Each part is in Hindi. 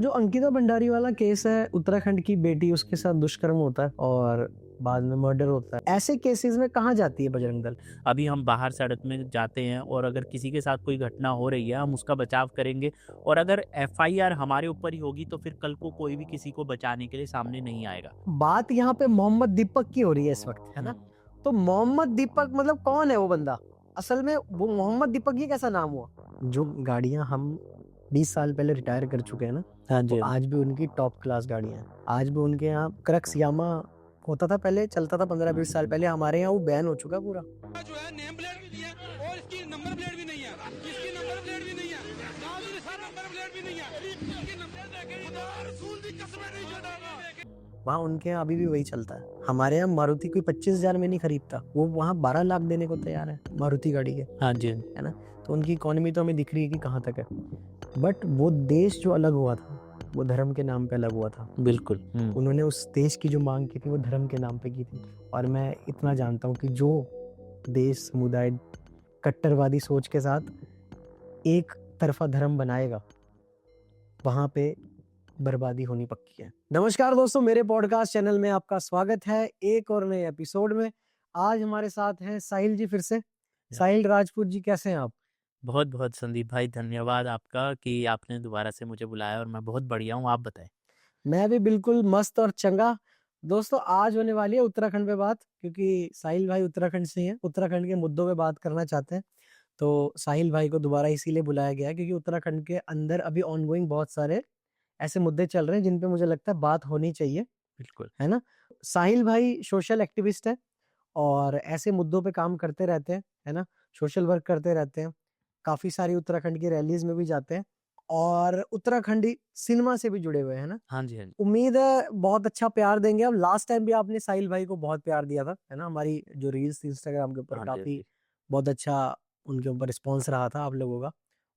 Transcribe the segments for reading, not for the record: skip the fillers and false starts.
जो अंकिता भंडारी वाला केस है, उत्तराखंड की बेटी उसके साथ दुष्कर्म होता है और बाद में मर्डर होता है। ऐसे केसेस में कहाँ जाती है बजरंग दल? अभी हम बाहर सड़क में जाते हैं और अगर किसी के साथ कोई घटना हो रही है हम उसका बचाव करेंगे। और अगर एफआईआर हमारे ऊपर ही होगी तो फिर कल को कोई भी किसी को बचाने के लिए सामने नहीं आएगा। बात यहाँ पे मोहम्मद दीपक की हो रही है इस वक्त, है ना? तो मोहम्मद दीपक मतलब कौन है वो बंदा? असल में वो मोहम्मद दीपक ये कैसा नाम हुआ? जो गाड़ियां हम 20 साल पहले रिटायर कर चुके हैं ना, हाँ वो जी। आज भी उनकी टॉप क्लास गाड़ियां हैं। आज भी उनके यहाँ क्रक्स यामा होता था, पहले चलता था 15-20 साल पहले। हमारे यहाँ वो बैन हो चुका पूरा। जो है नेम प्लेट भी दी है और इसकी नंबर प्लेट भी नहीं है, इसकी नंबर प्लेट भी नहीं है, गाड़ी का नंबर प्लेट भी नहीं है, इसकी नंबर देके खुदा रसूल दी कसम नहीं छड़ागा। वहाँ उनके यहाँ अभी भी वही चलता है। हमारे यहाँ मारुति कोई 25,000 में नहीं खरीदता, वो वहाँ 12 लाख देने को तैयार है मारुति गाड़ी के, हाँ जी। है ना? तो उनकी इकोनॉमी तो हमें दिख रही है कि कहाँ तक है। बट वो देश जो अलग हुआ था, वो धर्म के नाम पे अलग हुआ था। बिल्कुल। उन्होंने उस देश की जो मांग की थी वो धर्म के नाम पे की थी। और मैं इतना जानता हूँ कि जो देश समुदाय कट्टरवादी सोच के साथ एक तरफा धर्म बनाएगा, वहां पे बर्बादी होनी पक्की है। नमस्कार दोस्तों, मेरे पॉडकास्ट चैनल में आपका स्वागत है एक और नए एपिसोड में। आज हमारे साथ हैं साहिल जी फिर से। साहिल राजपूत जी, कैसे हैं आप? बहुत बहुत संदीप भाई, धन्यवाद आपका कि आपने दोबारा से मुझे बुलाया और मैं बहुत बढ़िया हूँ। आप बताएं। मैं भी बिल्कुल मस्त और चंगा। दोस्तों, आज होने वाली है उत्तराखंड पे बात, क्योंकि साहिल भाई उत्तराखंड से ही हैं, उत्तराखंड के मुद्दों पे बात करना चाहते हैं। तो साहिल भाई को दोबारा इसीलिए बुलाया गया है क्योंकि उत्तराखंड के अंदर अभी ऑनगोइंग बहुत सारे ऐसे मुद्दे चल रहे हैं जिन पे मुझे लगता है बात होनी चाहिए, बिल्कुल। है ना? साहिल भाई सोशल एक्टिविस्ट है और ऐसे मुद्दों पे काम करते रहते हैं, है ना? सोशल वर्क करते रहते हैं। काफी सारी उत्तराखंड की रैलीज में भी जाते हैं और उत्तराखंडी सिनेमा से भी जुड़े हुए हैं, है ना? हाँ जी, हाँ जी। उम्मीद है बहुत अच्छा प्यार देंगे। अब लास्ट टाइम भी आपने साहिल भाई को बहुत प्यार दिया था, है ना? हमारी जो रील्स थी इंस्टाग्राम के ऊपर, हाँ जी, हाँ काफी जी। बहुत अच्छा उनके ऊपर रिस्पॉन्स रहा था आप लोगों का,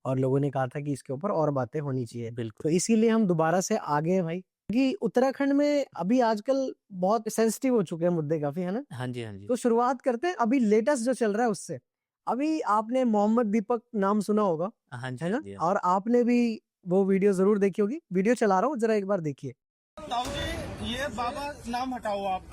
और लोगों ने कहा था कि इसके ऊपर और बातें होनी चाहिए। बिल्कुल। तो इसीलिए हम दोबारा से आ गए हैं भाई, क्योंकि उत्तराखंड में अभी आजकल बहुत सेंसिटिव हो चुके हैं मुद्दे काफी, है ना? हाँ जी, हाँ जी। तो शुरुआत करते हैं अभी लेटेस्ट जो चल रहा है उससे। अभी आपने मोहम्मद दीपक नाम सुना होगा, हाँ जी, है हाँ ना? जी। और आपने भी वो वीडियो जरूर देखी होगी। वीडियो चला रहा हूँ, जरा एक बार देखिए। ताऊ जी, ये बाबा नाम हटाओ आप,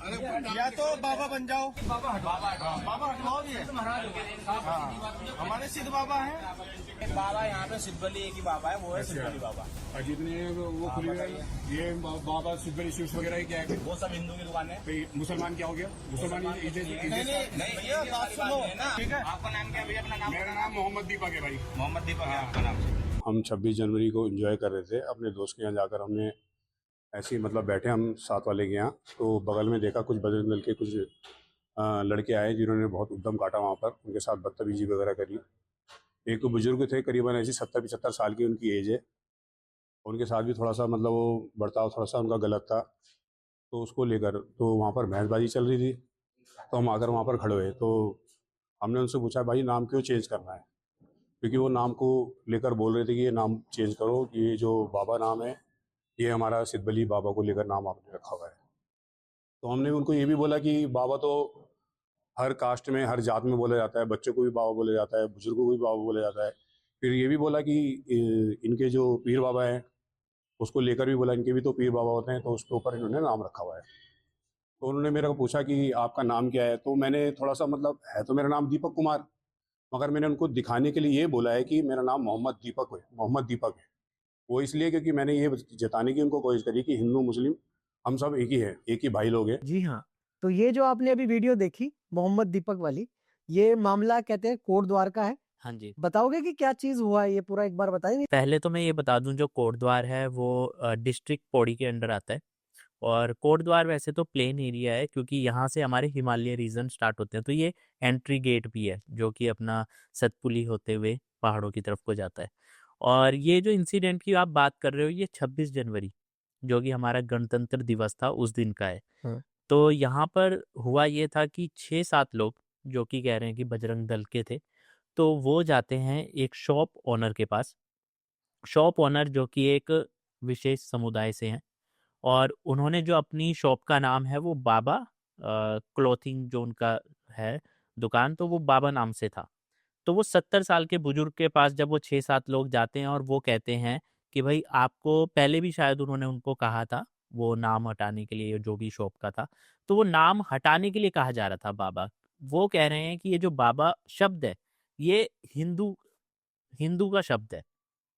या तो बाबा बन जाओ। बाबा हटाओ, बाबा हटवाओगे। हाँ, हमारे सिद्ध बाबा हैं। बाबा यहाँ पे सिद्धबली एक ही बाबा है, वो है सिद्धबली बाबा। और जितने वो खुली हुई है, ये बाबा सुपर स्वीट्स वगैरह ही क्या है? वो सब हिंदू की दुकान है। तो मुसलमान क्या हो गया? मुसलमान नहीं भैया बात सुनो, ठीक है? आपका नाम क्या है भैया? अपना नाम। मेरा नाम मोहम्मद दीपक है भाई। मोहम्मद दीपक है आपका नाम। हम 26 जनवरी को एंजॉय कर रहे थे अपने दोस्त के यहाँ जाकर। हमने ऐसे ही मतलब बैठे हम साथ वाले के यहाँ, तो बगल में देखा कुछ बजरंग दल के कुछ लड़के आए जिन्होंने बहुत उद्यम काटा वहाँ पर, उनके साथ बदतमीजी वगैरह करी। एक तो बुजुर्ग थे, करीबन ऐसी 70-75 साल की उनकी एज है। उनके साथ भी थोड़ा सा मतलब वो बर्ताव थोड़ा सा उनका गलत था, तो उसको लेकर तो वहाँ पर बहसबाजी चल रही थी। तो हम आकर वहाँ पर खड़े हुए, तो हमने उनसे पूछा भाई नाम क्यों चेंज करना है, क्योंकि वो नाम को लेकर बोल रहे थे कि ये नाम चेंज करो, ये जो बाबा नाम है ये हमारा सिद्धबली बाबा को लेकर नाम आपने रखा हुआ है। तो हमने उनको ये भी बोला कि बाबा तो हर कास्ट में हर जात में बोला जाता है, बच्चों को भी बाबा बोला जाता है, बुजुर्गों को भी बाबा बोला जाता है। फिर ये भी बोला कि इनके जो पीर बाबा हैं उसको लेकर भी बोला इनके भी तो पीर बाबा होते हैं, तो उसके ऊपर इन्होंने नाम रखा हुआ है। तो उन्होंने मेरे को पूछा कि आपका नाम क्या है, तो मैंने थोड़ा सा मतलब है तो मेरा नाम दीपक कुमार, मगर मैंने उनको दिखाने के लिए ये बोला है कि मेरा नाम मोहम्मद दीपक है, मोहम्मद दीपक है। वो इसलिए क्योंकि मैंने ये जताने की उनको कोशिश करी कि हिंदू मुस्लिम हम सब एक ही हैं, एक ही भाई लोग हैं। जी हाँ, तो ये जो आपने अभी वीडियो देखी मोहम्मद दीपक वाली, ये मामला कहते हैं कोट द्वार का है। हाँ जी। बताओगे कि क्या चीज हुआ है, ये पूरा एक बार बताएंगे? पहले तो मैं ये बता दूं, जो कोटद्वार है वो डिस्ट्रिक्ट पौड़ी के अंडर आता है। और कोटद्वार वैसे तो प्लेन एरिया है क्योंकि यहाँ से हमारे हिमालय रीजन स्टार्ट होते हैं, तो ये एंट्री गेट भी है जो कि अपना सतपुली होते हुए पहाड़ों की तरफ को जाता है। और ये जो इंसिडेंट की आप बात कर रहे हो, ये 26 जनवरी जो कि हमारा गणतंत्र दिवस था उस दिन का है। हाँ। तो यहाँ पर हुआ ये था कि 6-7 लोग जो कि कह रहे हैं कि बजरंग दल के थे, तो वो जाते हैं एक शॉप ओनर के पास। शॉप ओनर जो कि एक विशेष समुदाय से हैं, और उन्होंने जो अपनी शॉप का नाम है वो बाबा क्लॉथिंग जो उनका है दुकान, तो वो बाबा नाम से था। तो वो 70 साल के बुजुर्ग के पास जब वो 6-7 लोग जाते हैं और वो कहते हैं कि भाई आपको पहले भी शायद उन्होंने उनको कहा था वो नाम हटाने के लिए जो भी शॉप का था, तो वो नाम हटाने के लिए कहा जा रहा था बाबा। वो कह रहे हैं कि ये जो बाबा शब्द है ये हिंदू हिंदू का शब्द है,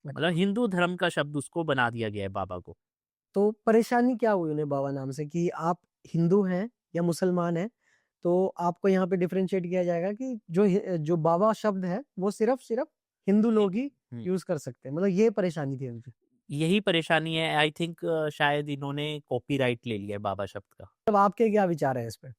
मतलब हिंदू धर्म का शब्द उसको बना दिया गया है बाबा को। तो परेशानी क्या हुई उन्हें बाबा नाम से कि आप हिंदू हैं या मुसलमान हैं, तो आपको यहाँ पे डिफरेंशिएट किया जाएगा कि जो बाबा शब्द है वो सिर्फ हिंदू लोग ही हम्म। यूज कर सकते हैं, मतलब ये परेशानी थी उनकी। यही परेशानी है आई थिंक, शायद इन्होंने कॉपीराइट ले लिया है बाबा शब्द का। तब आपके क्या विचार है इस पे?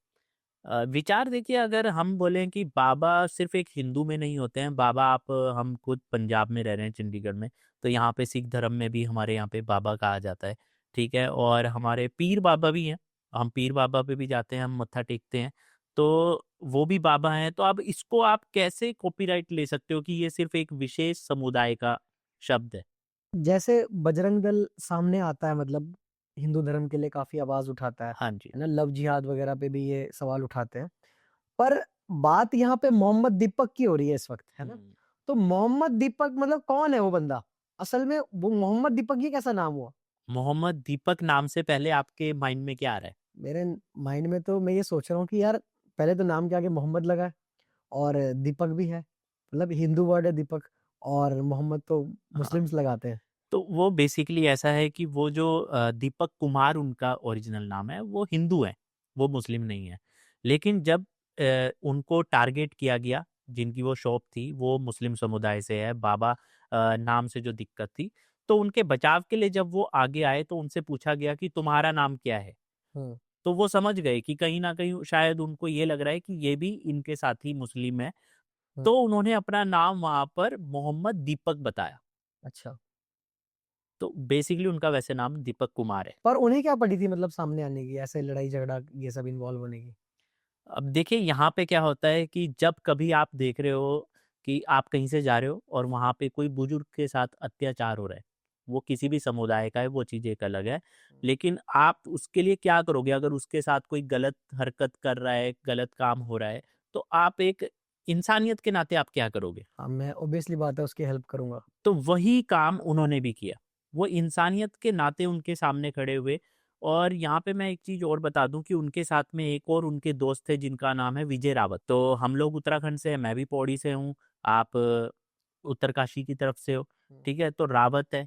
विचार देखिए, अगर हम बोलें कि बाबा सिर्फ एक हिंदू में नहीं होते हैं, बाबा आप हम खुद पंजाब में रह रहे हैं चंडीगढ़ में, तो यहाँ पे सिख धर्म में भी हमारे यहाँ पे बाबा कहा जाता है, ठीक है, और हमारे पीर बाबा भी हैं, हम पीर बाबा पे भी जाते हैं, हम मत्था टेकते हैं, तो वो भी बाबा हैं। तो अब इसको आप कैसे कॉपीराइट ले सकते हो कि ये सिर्फ एक विशेष समुदाय का शब्द है? जैसे बजरंग दल सामने आता है, मतलब हिंदू धर्म के लिए काफी आवाज उठाता हाँ जी। है ना, लव जिहाद वगैरह पे भी ये सवाल उठाते हैं, पर बात यहाँ पे मोहम्मद दीपक की हो रही है इस वक्त, है ना? तो मोहम्मद दीपक मतलब कौन है वो बंदा? असल में वो मोहम्मद दीपक ये कैसा नाम हुआ? मोहम्मद दीपक नाम से पहले आपके माइंड में क्या आ रहा है? मेरे माइंड में तो मैं ये सोच रहा हूँ कि यार पहले तो नाम के आगे मोहम्मद लगा है और दीपक भी है, मतलब हिंदू वर्ड है दीपक, और मोहम्मद तो हाँ, मुस्लिम्स लगाते हैं। तो वो बेसिकली ऐसा है कि वो जो दीपक कुमार उनका ओरिजिनल नाम है, वो हिंदू है, वो मुस्लिम नहीं है। लेकिन जब उनको टारगेट किया गया, जिनकी वो शॉप थी वो मुस्लिम समुदाय से है, बाबा नाम से जो दिक्कत थी, तो उनके बचाव के लिए जब वो आगे आए तो उनसे पूछा गया कि तुम्हारा नाम क्या है? हम्म, तो वो समझ गए कि कहीं ना कहीं शायद उनको ये लग रहा है कि ये भी इनके साथ ही मुस्लिम है, हम्म, तो उन्होंने अपना नाम वहां पर मोहम्मद दीपक बताया। अच्छा। तो बेसिकली उनका वैसे नाम दीपक कुमार है। पर उन्हें क्या पड़ी थी मतलब सामने आने की, ऐसे लड़ाई झगड़ा ये सब इन्वॉल्व होने की? अब देखिए यहाँ पे क्या होता है कि जब कभी आप देख रहे हो कि आप कहीं से जा रहे हो और वहाँ पे कोई बुजुर्ग के साथ अत्याचार हो रहा है, वो किसी भी समुदाय का है, वो चीज़ एक अलग है, लेकिन आप उसके लिए क्या करोगे? अगर उसके साथ कोई गलत हरकत कर रहा है, गलत काम हो रहा है, तो आप एक इंसानियत के नाते आप क्या करोगे? हाँ, मैं ऑब्वियसली बात है उसकी हेल्प करूंगा। तो वही काम उन्होंने भी किया। वो इंसानियत के नाते उनके सामने खड़े हुए। और यहाँ पे मैं एक चीज़ और बता दूँ कि उनके साथ में एक और उनके दोस्त थे जिनका नाम है विजय रावत। तो हम लोग उत्तराखंड से हैं, मैं भी पौड़ी से हूँ, आप उत्तरकाशी की तरफ से हो, ठीक है? तो रावत है,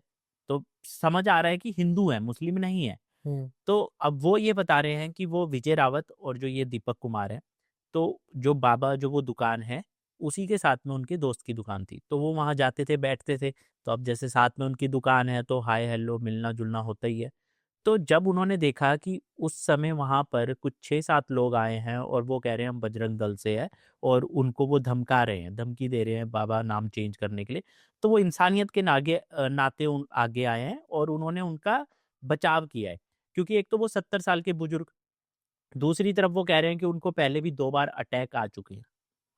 तो समझ आ रहा है कि हिंदू है, मुस्लिम नहीं है। हम्म, तो अब वो ये बता रहे हैं कि वो विजय रावत और जो ये दीपक कुमार है, तो जो बाबा जो वो दुकान है, उसी के साथ में उनके दोस्त की दुकान थी। तो वो वहाँ जाते थे, बैठते थे। तो अब जैसे साथ में उनकी दुकान है तो हाय हेलो मिलना-जुलना होता ही है। तो जब उन्होंने देखा कि उस समय वहाँ पर कुछ 6-7 लोग आए हैं और वो कह रहे हैं हम बजरंग दल से हैं और उनको वो धमका रहे हैं, धमकी दे रहे हैं बाबा नाम चेंज करने के लिए। तो वो इंसानियत के नाते उन आगे आए हैं और उन्होंने उनका बचाव किया है। क्योंकि एक तो वो 70 साल के बुजुर्ग, दूसरी तरफ वो कह रहे हैं कि उनको पहले भी 2 बार अटैक आ चुके हैं,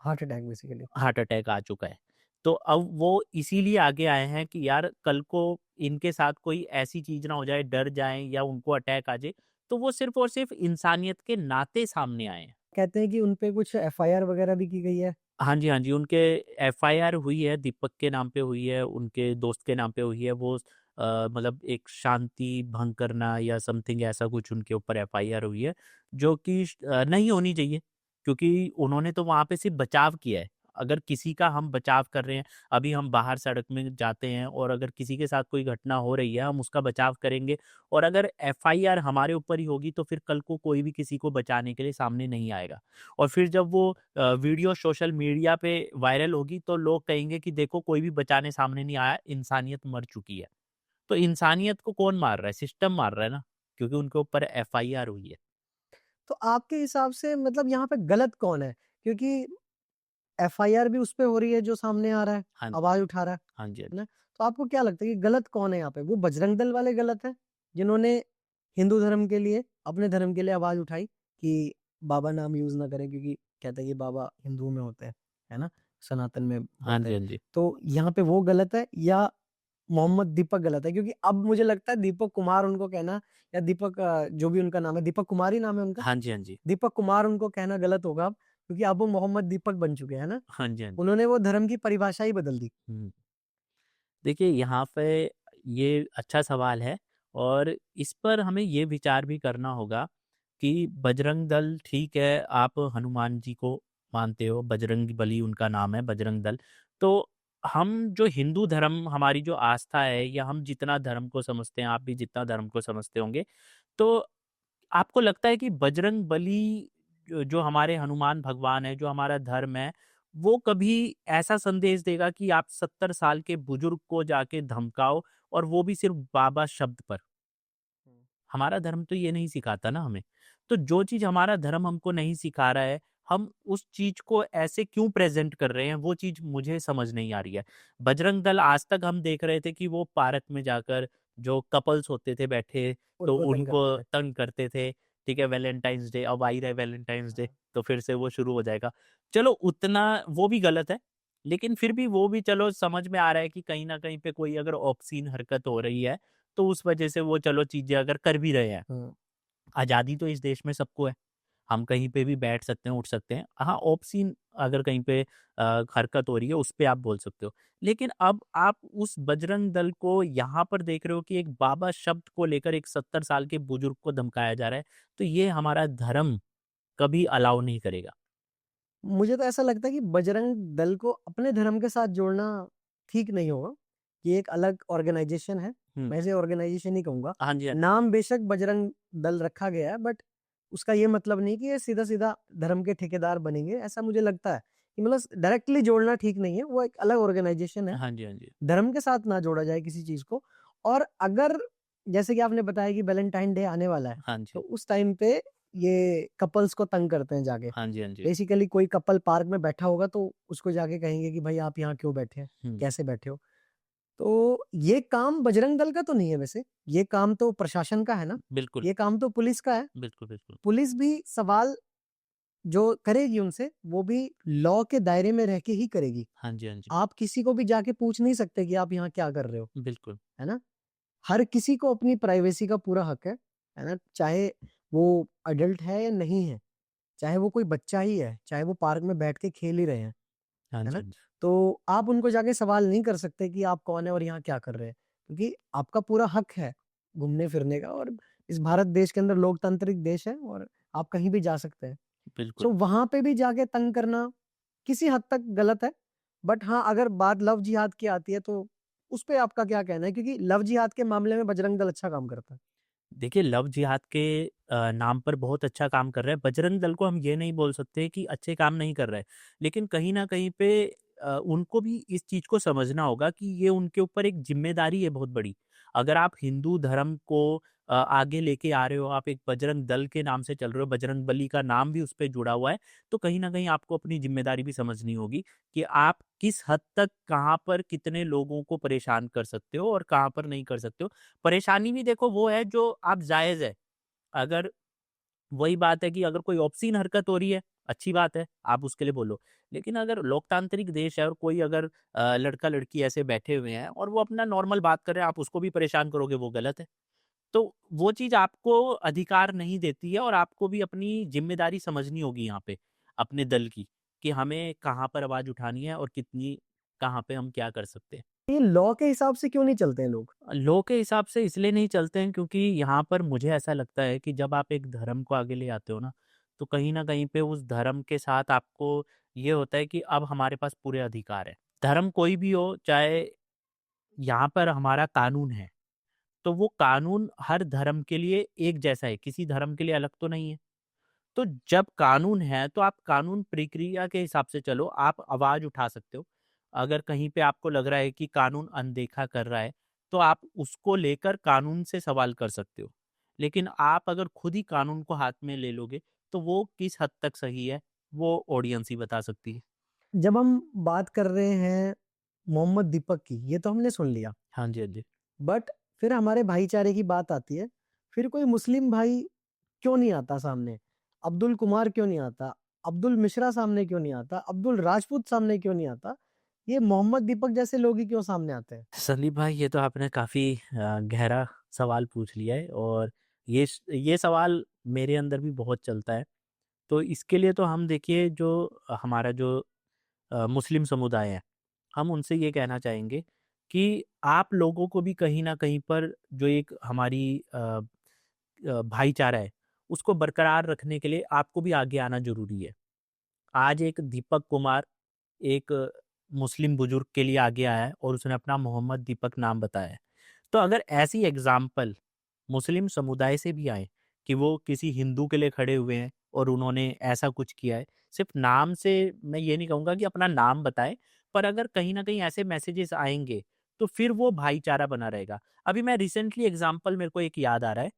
heart attack basically. Heart attack आ चुका है। तो अब वो इसीलिए आगे आए हैं कि यार कल को इनके साथ कोई ऐसी चीज़ ना हो जाए, डर जाएँ या उनको अटैक आ जाए, तो वो सिर्फ़ और सिर्फ़ इंसानियत के नाते सामने आए हैं। कहते हैं कि उनपे कुछ एफआईआर वगैरह भी की गई है। हाँ जी, हाँ जी, उनके एफआईआर हुई है, दीपक के नाम पे हुई है, उनके दोस्त के नाम पे हुई है। वो मतलब एक शांति भंग करना या समथिंग ऐसा कुछ उनके ऊपर एफआईआर हुई है, जो कि नहीं होनी चाहिए, क्योंकि उन्होंने तो वहाँ पे सिर्फ़ बचाव किया है। अगर किसी का हम बचाव कर रहे हैं, अभी हम बाहर सड़क में जाते हैं और अगर किसी के साथ कोई घटना हो रही है, हम उसका बचाव करेंगे और अगर एफआईआर हमारे ऊपर ही होगी, तो फिर कल को कोई भी किसी को बचाने के लिए सामने नहीं आएगा। और फिर जब वो वीडियो सोशल मीडिया पे वायरल होगी तो लोग कहेंगे कि देखो कोई भी बचाने सामने नहीं आया, इंसानियत मर चुकी है। तो इंसानियत को कौन मार रहा है? सिस्टम मार रहा है ना, क्योंकि उनके ऊपर एफआईआर हुई है। तो आपके हिसाब से मतलब यहाँ पे गलत कौन है? क्योंकि एफआईआर भी उस पे हो रही है जो सामने आ रहा है, हाँ, आवाज उठा रहा हाँ जी, हाँ है जी। ना? तो आपको क्या लगता है कि गलत कौन है यहाँ पे? वो बजरंग दल वाले गलत हैं, जिन्होंने हिंदू धर्म के लिए, अपने धर्म के लिए आवाज उठाई कि बाबा नाम यूज ना करें, क्योंकि कहते हैं कि बाबा हिंदुओं में होते हैं, है ना? सनातन में हाँ होते जी, हैं। हाँ जी। तो यहाँ पे वो गलत है या मोहम्मद दीपक गलत है? क्योंकि अब मुझे लगता है दीपक कुमार उनको कहना, या दीपक जो भी उनका नाम है, दीपक कुमार ही नाम है उनका? हाँ जी, हाँ जी। दीपक कुमार उनको कहना गलत होगा अब, क्योंकि अब वो मोहम्मद दीपक बन चुके हैं ना? हाँ जी, हाँ जी। उन्होंने वो धर्म की परिभाषा ही बदल दी। हुँ। देखिए यहाँ पे ये अच्छा सवाल है और इस पर हमें ये विचार भी करना होगा कि बजरंग दल ठीक है, आप हनुमान जी को मानते हो, बजरंग बली उनका नाम है, बजरंग दल। तो हम जो हिंदू धर्म हमारी जो आस्था है या हम जितना धर्म को समझते हैं, आप भी जितना धर्म को समझते होंगे, तो आपको लगता है कि बजरंग बली जो हमारे हनुमान भगवान है, जो हमारा धर्म है, वो कभी ऐसा संदेश देगा कि आप 70 साल के बुजुर्ग को जाके धमकाओ और वो भी सिर्फ बाबा शब्द पर? हमारा धर्म तो ये नहीं सिखाता ना हमें। तो जो चीज़ हमारा धर्म हमको नहीं सिखा रहा है, हम उस चीज़ को ऐसे क्यों प्रेज़ेंट कर रहे हैं, वो चीज़ मुझे समझ नहीं आ रही है। बजरंग दल आज तक हम देख रहे थे कि वो पार्क में जाकर जो कपल्स होते थे बैठे, तो उनको तंग उनको करते थे। तंग करते थे, ठीक है? वैलेंटाइन्स डे अब आ ही रहा है वैलेंटाइन्स डे, तो फिर से वो शुरू हो जाएगा। चलो उतना वो भी गलत है, लेकिन फिर भी वो भी चलो समझ में आ रहा है कि कहीं न कहीं पे कोई अगर ऑब्सीन हरकत हो रही है, तो उस वजह से वो चलो चीज़ें अगर कर भी रहे हैं। हुँ। आज़ादी तो इस देश में सबको है। हम कहीं पे भी बैठ सकते हैं, उठ सकते हैं। हाँ, ऑब्सीन अगर कहीं पे हरकत हो रही है, उस पे आप बोल सकते हो। लेकिन अब आप उस बजरंग दल को यहाँ पर देख रहे हो कि एक बाबा शब्द को लेकर एक 70 साल के बुजुर्ग को धमकाया जा रहा है, तो ये हमारा धर्म कभी अलाउ नहीं करेगा। मुझे तो ऐसा लगता है कि बजरंग दल को अपने धर्म के साथ जोड़ना ठीक नहीं होगा। ये एक अलग ऑर्गेनाइज़ेशन है। हुँ। मैं इसे ऑर्गेनाइज़ेशन ही कहूँगा। हाँ जी, हाँ जी। नाम बेशक बजरंग दल रखा गया है बट उसका ये मतलब नहीं कि ये सीधा-सीधा धर्म के ठेकेदार बनेंगे, ऐसा मुझे लगता है। कि मतलब डायरेक्टली जोड़ना ठीक नहीं है, वो एक अलग ऑर्गेनाइज़ेशन है। हाँ जी, हाँ जी। धर्म के साथ ना जोड़ा जाए किसी चीज़ को। और अगर जैसे कि आपने बताया कि वैलेंटाइन डे आने वाला है, हाँ तो जी। उस टाइम पे ये कपल्स को तंग करते हैं जाके। हाँ जी, हाँ जी। बेसिकली कोई कपल पार्क में बैठा होगा तो उसको जाके कहेंगे कि भाई आप यहाँ क्यों बैठे हैं? हुँ, कैसे बैठे हो? तो ये काम बजरंग दल का तो नहीं है वैसे, ये काम तो प्रशासन का है ना, बिल्कुल, ये काम तो पुलिस का है। बिल्कुल, बिल्कुल। पुलिस भी सवाल जो करेगी उनसे, वो भी लॉ के दायरे में रह के ही करेगी। हाँ जी, हाँ जी। आप किसी को भी जाके पूछ नहीं सकते कि आप यहाँ क्या कर रहे हो, बिल्कुल, है ना? हर किसी को अपनी प्राइवेसी का पूरा हक है ना? चाहे वो अडल्ट है या नहीं है, चाहे वो कोई बच्चा ही है, चाहे वो पार्क में बैठ के खेल ही रहे हैं, हाँ है जी, ना? हाँ जी। तो आप उनको जाके सवाल नहीं कर सकते कि आप कौन है और यहाँ क्या कर रहे हैं, क्योंकि आपका पूरा हक है घूमने-फिरने का और इस भारत देश के अंदर लोकतांत्रिक देश है और आप कहीं भी जा सकते हैं। बिल्कुल। सो वहाँ पे भी जाके तंग करना किसी हद तक गलत है। बट हाँ, अगर बात लव जिहाद की आती है तो उस पे आपका क्या कहना है? क्योंकि लव जिहाद के मामले में बजरंग दल अच्छा काम करता है। देखिए, लव जिहाद के नाम पर बहुत अच्छा काम कर रहा है। बजरंग दल को हम ये नहीं बोल सकते कि अच्छे काम नहीं कर रहा है। लेकिन कहीं न कहीं पे उनको भी इस चीज़ को समझना होगा कि ये उनके ऊपर एक ज़िम्मेदारी है बहुत बड़ी। अगर आप हिंदू धर्म को आगे लेके आ रहे हो, आप एक बजरंग दल के नाम से चल रहे हो, बजरंग बली का नाम भी उसपे जुड़ा हुआ है, तो कहीं न कहीं आपको अपनी ज़िम्मेदारी भी समझनी होगी कि आप किस हद तक, कहाँ पर, कितने लोगों को परेशान कर सकते हो और कहाँ पर नहीं कर सकते हो। परेशानी भी देखो वो है जो आप जायज़ है। अगर वही बात है कि अगर कोई ऑब्सीन हरकत हो रही है, अच्छी बात है, आप उसके लिए बोलो। लेकिन अगर लोकतांत्रिक देश है और कोई अगर लड़का-लड़की ऐसे बैठे हुए हैं और वो अपना नॉर्मल बात कर रहे हैं, आप उसको भी परेशान करोगे, वो गलत है। तो वो चीज़ आपको अधिकार नहीं देती है और आपको भी अपनी ज़िम्मेदारी समझनी होगी यहाँ पे, अपने दल की, कि हमें कहाँ पर आवाज़ उठानी है और कितनी कहाँ पे हम क्या कर सकते हैं। ये लॉ के हिसाब से क्यों नहीं चलते हैं लोग? लॉ के हिसाब से इसलिए नहीं चलते हैं क्योंकि यहाँ पर मुझे ऐसा लगता है कि जब आप एक धर्म को आगे ले आते हो ना, तो कहीं न कहीं पे उस धर्म के साथ आपको ये होता है कि अब हमारे पास पूरे अधिकार हैं। धर्म कोई भी हो, चाहे यहाँ पर हमारा कानून है, तो वो कानून हर धर्म के लिए एक जैसा है, किसी धर्म के लिए अलग तो नहीं है। तो जब कानून है, तो आप कानून प्रक्रिया के हिसाब से चलो, आप आवाज़ उठा सकते हो। अगर कहीं पे आपको लग रहा है कि कानून अनदेखा कर रहा है, तो आप उसको लेकर कानून से सवाल कर सकते हो। लेकिन आप अगर खुद ही कानून को हाथ में ले लोगे, तो वो किस हद तक सही है, वो ऑडियंस ही बता सकती है। जब हम बात कर रहे हैं मोहम्मद दीपक की, ये तो हमने सुन लिया। हाँ जी, हाँ जी। बट फिर हमारे भाईचारे की बात आती है, फिर कोई मुस्लिम भाई क्यों नहीं आता सामने? अब्दुल कुमार क्यों नहीं आता? अब्दुल मिश्रा सामने क्यों नहीं आता? अब्दुल राजपूत सामने क्यों नहीं आता? ये मोहम्मद दीपक जैसे लोग ही क्यों सामने आते हैं? संदीप भाई, ये तो आपने काफ़ी गहरा सवाल पूछ लिया है और ये सवाल मेरे अंदर भी बहुत चलता है। तो इसके लिए तो हम देखिए जो हमारा जो मुस्लिम समुदाय है, हम उनसे ये कहना चाहेंगे कि आप लोगों को भी कहीं न कहीं पर जो एक हमारी भाईचारा है, उसको बरकरार रखने के लिए आपको भी आगे आना ज़रूरी है। आज एक दीपक कुमार एक मुस्लिम बुजुर्ग के लिए आगे आया है और उसने अपना मोहम्मद दीपक नाम बताया है। तो अगर ऐसी एग्ज़ाम्पल मुस्लिम समुदाय से भी आए कि वो किसी हिंदू के लिए खड़े हुए हैं और उन्होंने ऐसा कुछ किया है, सिर्फ़ नाम से मैं ये नहीं कहूँगा कि अपना नाम बताएँ, पर अगर कहीं न कहीं ऐसे मैसेजेस आएँगे, तो फिर वो भाईचारा बना रहेगा। अभी मैं रिसेंटली एग्ज़ाम्पल मेरे को एक याद आ रहा है,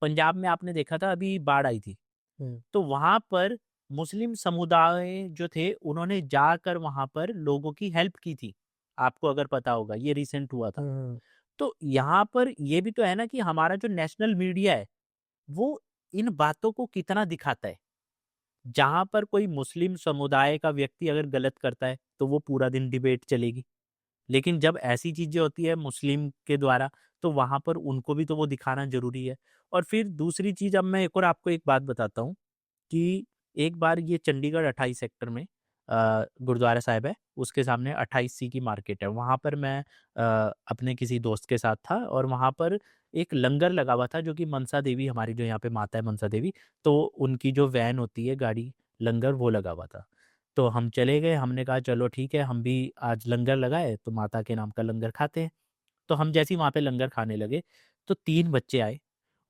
पंजाब में आपने देखा था अभी बाढ़ आई थी। हुँ, तो वहाँ पर मुस्लिम समुदाय जो थे उन्होंने जाकर वहाँ पर लोगों की हेल्प की थी। आपको अगर पता होगा ये रिसेंट हुआ था। हुँ, हुँ। तो यहाँ पर ये भी तो है ना कि हमारा जो नेशनल मीडिया है, वो इन बातों को कितना दिखाता है। जहाँ पर कोई मुस्लिम समुदाय का व्यक्ति अगर गलत करता है, तो वो पूरा दिन डिबेट चलेगी। लेकिन जब ऐसी चीज़ें होती है मुस्लिम के द्वारा, तो वहाँ पर उनको भी तो वो दिखाना ज़रूरी है। और फिर दूसरी चीज़ अब मैं एक और आपको एक बात बताता हूँ कि एक बार ये चंडीगढ़ 28 सेक्टर में गुरुद्वारा साहिब है, उसके सामने 28 सी की मार्केट है। वहाँ पर मैं अपने किसी दोस्त के साथ था और वहाँ पर एक लंगर लगा हुआ था जो कि मनसा देवी हमारी जो यहाँ पे माता है मनसा देवी, तो उनकी जो वैन होती है गाड़ी लंगर वो लगा हुआ था। तो हम चले गए, हमने कहा चलो ठीक है, हम भी आज लंगर लगाए तो माता के नाम का लंगर खाते हैं। तो हम जैसे ही वहाँ पे लंगर खाने लगे, तो 3 बच्चे आए।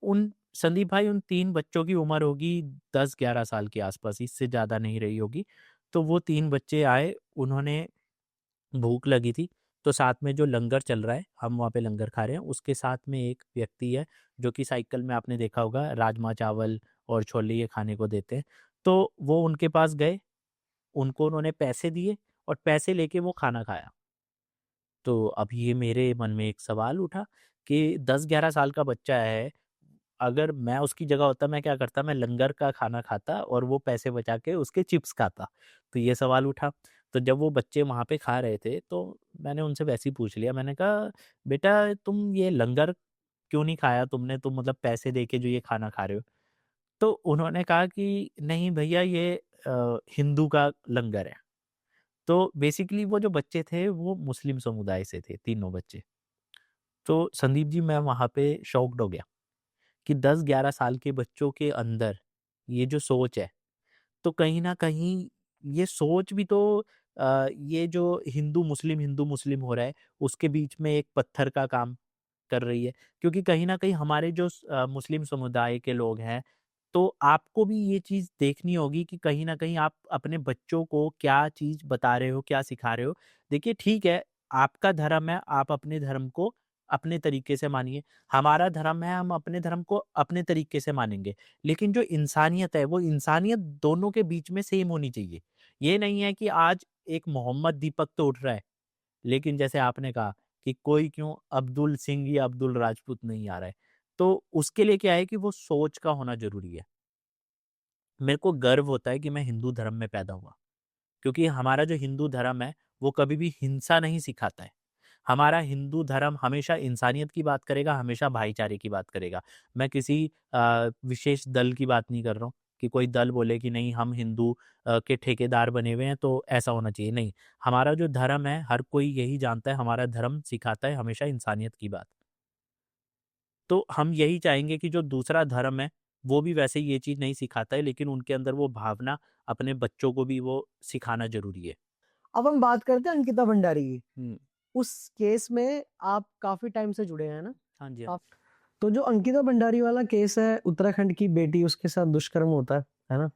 उन संदीप भाई उन 3 बच्चों की उम्र होगी 10-11 साल के आस-पास, इससे ज़्यादा नहीं रही होगी। तो वो 3 बच्चे आए, उन्होंने भूख लगी थी, तो साथ में जो लंगर चल रहा है, हम वहाँ पे लंगर खा रहे हैं, उसके साथ में एक व्यक्ति है, जो कि साइकिल में आपने देखा होगा राजमा-चावल और छोले ये खाने को देते हैं। तो वो उनके पास गए, उनको उन्होंने पैसे दिए और पैसे लेके वो खाना खाया। तो अब ये मेरे मन में एक सवाल उठा कि 10-11 साल का बच्चा है, अगर मैं उसकी जगह होता मैं क्या करता? मैं लंगर का खाना खाता और वो पैसे बचा के उसके चिप्स खाता। तो ये सवाल उठा। तो जब वो बच्चे वहाँ पे खा रहे थे तो मैंने उनसे वैसे ही पूछ लिया, मैंने कहा, "बेटा तुम ये लंगर क्यों नहीं खाया तुमने? तुम मतलब पैसे दे के जो ये खाना खा रहे हो?" तो उन्होंने कहा कि, "नहीं भैया ये हिंदू का लंगर है।" तो बेसिकली वो जो बच्चे थे वो मुस्लिम समुदाय से थे, तीनों बच्चे। तो संदीप जी मैं वहाँ पे शॉक्ड हो गया कि 10-11 साल के बच्चों के अंदर ये जो सोच है, तो कहीं न कहीं ये सोच भी तो ये जो हिंदू मुस्लिम हो रहा है, उसके बीच में एक पत्थर का काम कर रही है। क्योंकि कहीं न कहीं हमारे जो मुस्लिम समुदाय के लोग हैं, तो आपको भी ये चीज़ देखनी होगी कि कहीं न कहीं आप अपने बच्चों को क्या चीज़ बता रहे हो, क्या सिखा रहे हो। देखिए ठीक है, आपका धर्म है, आप अपने धर्म को अपने तरीके से मानिए। हमारा धर्म है, हम अपने धर्म को अपने तरीके से मानेंगे। लेकिन जो इंसानियत है, वो इंसानियत दोनों के बीच में सेम होनी चाहिए। ये नहीं है कि आज एक मोहम्मद दीपक तो उठ रहा है, लेकिन जैसे आपने कहा कि कोई क्यों अब्दुल सिंह या अब्दुल राजपूत नहीं आ रहा है। तो उसके लिए क्या है कि वो सोच का होना ज़रूरी है। मेरे को गर्व होता है कि मैं हिंदू धर्म में पैदा हुआ, क्योंकि हमारा जो हिंदू धर्म है, वो कभी भी हिंसा नहीं सिखाता है। हमारा हिंदू धर्म हमेशा इंसानियत की बात करेगा, हमेशा भाईचारे की बात करेगा। मैं किसी विशेष दल की बात नहीं कर रहा हूँ कि कोई दल बोले कि नहीं हम हिंदू के ठेकेदार बने हुए हैं तो ऐसा होना चाहिए, नहीं। हमारा जो धर्म है, हर कोई यही जानता है, हमारा धर्म सिखाता है हमेशा इंसानियत की बात। तो हम यही चाहेंगे कि जो दूसरा धर्म है, वो भी वैसे ये चीज़ नहीं सिखाता है, लेकिन उनके अंदर वो भावना अपने बच्चों को भी वो सिखाना ज़रूरी है। अब हम बात करते हैं अंकिता भंडारी की। हुँ। उस केस में आप काफ़ी टाइम से जुड़े हैं ना? हाँ जी, हाँ। तो जो अंकिता भंडारी वाला केस है, उत्तराखंड की बेटी उसके साथ दुष्कर्म होता है ना?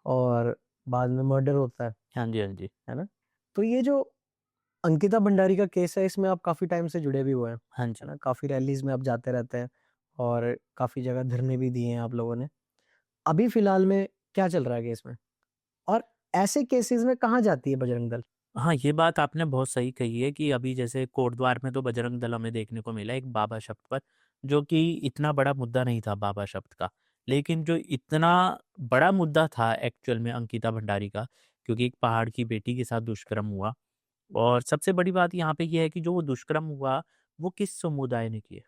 और बाद में मर्डर होता हाँ जी, हाँ जी। है ना? तो ये जो अंकिता भंडारी का केस है, इसमें आप काफ़ी टाइम से जुड़े भी हुए हैं, हाँ है जी। ना? काफ़ी रैलीज़ में आप जाते रहते हैं और काफ़ी जगह धरने भी दिए हैं आप लोगों ने। अभी फ़िलहाल में क्या चल रहा है केस में? और ऐसे केसेज़ में कहाँ जाती है बजरंग दल? हाँ, ये बात आपने बहुत सही कही है कि अभी जैसे कोटद्वार में तो बजरंग दल हमें देखने को मिला एक बाबा शब्द पर, जो कि इतना बड़ा मुद्दा नहीं था बाबा शब्द का। लेकिन जो इतना बड़ा मुद्दा था एक्चुअल में अंकिता भंडारी का, क्योंकि एक पहाड़ की बेटी के साथ दुष्कर्म हुआ और सबसे बड़ी बात यहाँ पे ये है कि जो वो दुष्कर्म हुआ, वो किस समुदाय ने किया?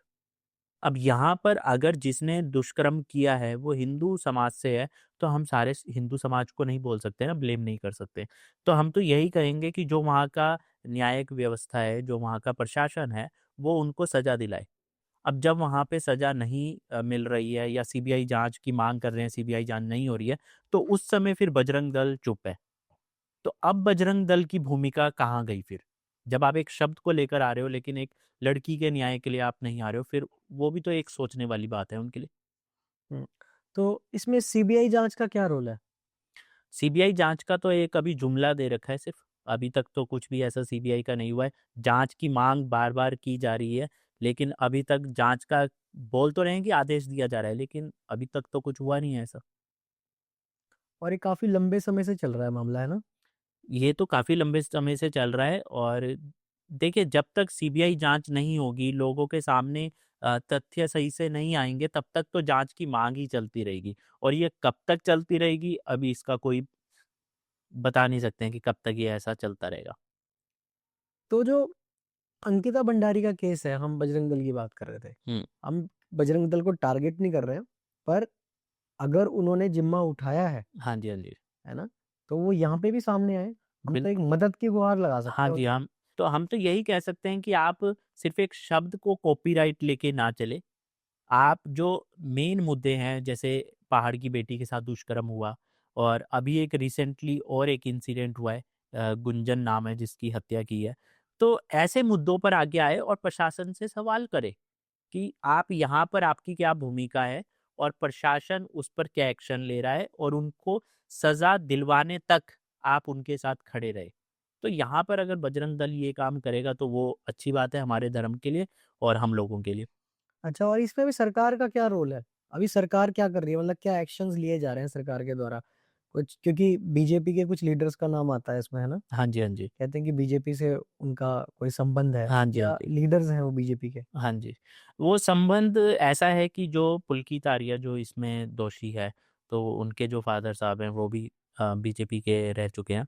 अब यहाँ पर अगर जिसने दुष्कर्म किया है वो हिंदू समाज से है, तो हम सारे हिंदू समाज को नहीं बोल सकते ना, ब्लेम नहीं कर सकते। तो हम तो यही कहेंगे कि जो वहाँ का न्यायिक व्यवस्था है, जो वहाँ का प्रशासन है, वो उनको सजा दिलाए। अब जब वहाँ पे सजा नहीं मिल रही है या सीबीआई जांच की मांग कर रहे हैं, सीबीआई जांच नहीं हो रही है, तो उस समय फिर बजरंग दल चुप है। तो अब बजरंग दल की भूमिका कहाँ गई फिर? जब आप एक शब्द को लेकर आ रहे हो लेकिन एक लड़की के न्याय के लिए आप नहीं आ रहे हो, फिर वो भी तो एक सोचने वाली बात है उनके लिए। हुँ। तो इसमें सीबीआई जाँच का क्या रोल है? सीबीआई जांच का तो एक अभी जुमला दे रखा है सिर्फ, अभी तक तो कुछ भी ऐसा सीबीआई का नहीं हुआ है। जांच की मांग बार-बार की जा रही है, लेकिन अभी तक जांच का बोल तो रहे हैं कि आदेश दिया जा रहा है, लेकिन अभी तक तो कुछ हुआ नहीं है ऐसा। और ये काफ़ी लंबे समय से चल रहा है मामला, है ना? ये तो काफ़ी लंबे समय से चल रहा है और देखिए जब तक सीबीआई जांच नहीं होगी, लोगों के सामने तथ्य सही से नहीं आएँगे, तब तक तो जांच की मांग ही चलती रहेगी और ये कब तक चलती रहेगी, अभी इसका कोई बता नहीं सकते हैं कि कब तक ये ऐसा चलता रहेगा। तो जो अंकिता भंडारी का केस है, हम बजरंग दल की बात कर रहे थे। हुँ। हम बजरंग दल को टारगेट नहीं कर रहे हैं, पर अगर उन्होंने जिम्मा उठाया हाँ जी, हाँ जी। है ना? तो वो यहाँ पे भी सामने आए। हम तो बिल एक मदद की गुहार लगा हाँ सकते हैं जी, उन्हें। हम तो यही कह सकते हैं कि आप सिर्फ़ एक शब्द को कॉपीराइट लेके ना चलें। आप जो मेन मुद्दे हैं, जैसे पहाड़ की बेटी के साथ दुष्कर्म हुआ और अभी एक रिसेंटली और एक इंसिडेंट हुआ है, गुंजन नाम है जिसकी हत्या की है। तो ऐसे मुद्दों पर आगे आए और प्रशासन से सवाल करें कि आप यहाँ पर आपकी क्या भूमिका है और प्रशासन उस पर क्या एक्शन ले रहा है और उनको सज़ा दिलवाने तक आप उनके साथ खड़े रहे। तो यहाँ पर अगर बजरंग दल ये काम करेगा तो वो अच्छी बात है हमारे धर्म के लिए और हम लोगों के लिए। अच्छा, और इसमें भी सरकार का क्या रोल है? अभी सरकार क्या कर रही है? मतलब क्या एक्शंस लिए जा रहे हैं सरकार के द्वारा? कुछ, क्योंकि बीजेपी के कुछ लीडर्स का नाम आता है इसमें, है ना? हाँ जी, हाँ जी। कहते हैं कि बीजेपी से उनका कोई संबंध है हाँ जी, हाँ या जी। लीडर्स हैं वो बीजेपी के? हाँ जी। वो संबंध ऐसा है कि जो पुलकित आर्या जो इसमें दोषी है, तो उनके जो फ़ादर साहब हैं वो भी बीजेपी के रह चुके हैं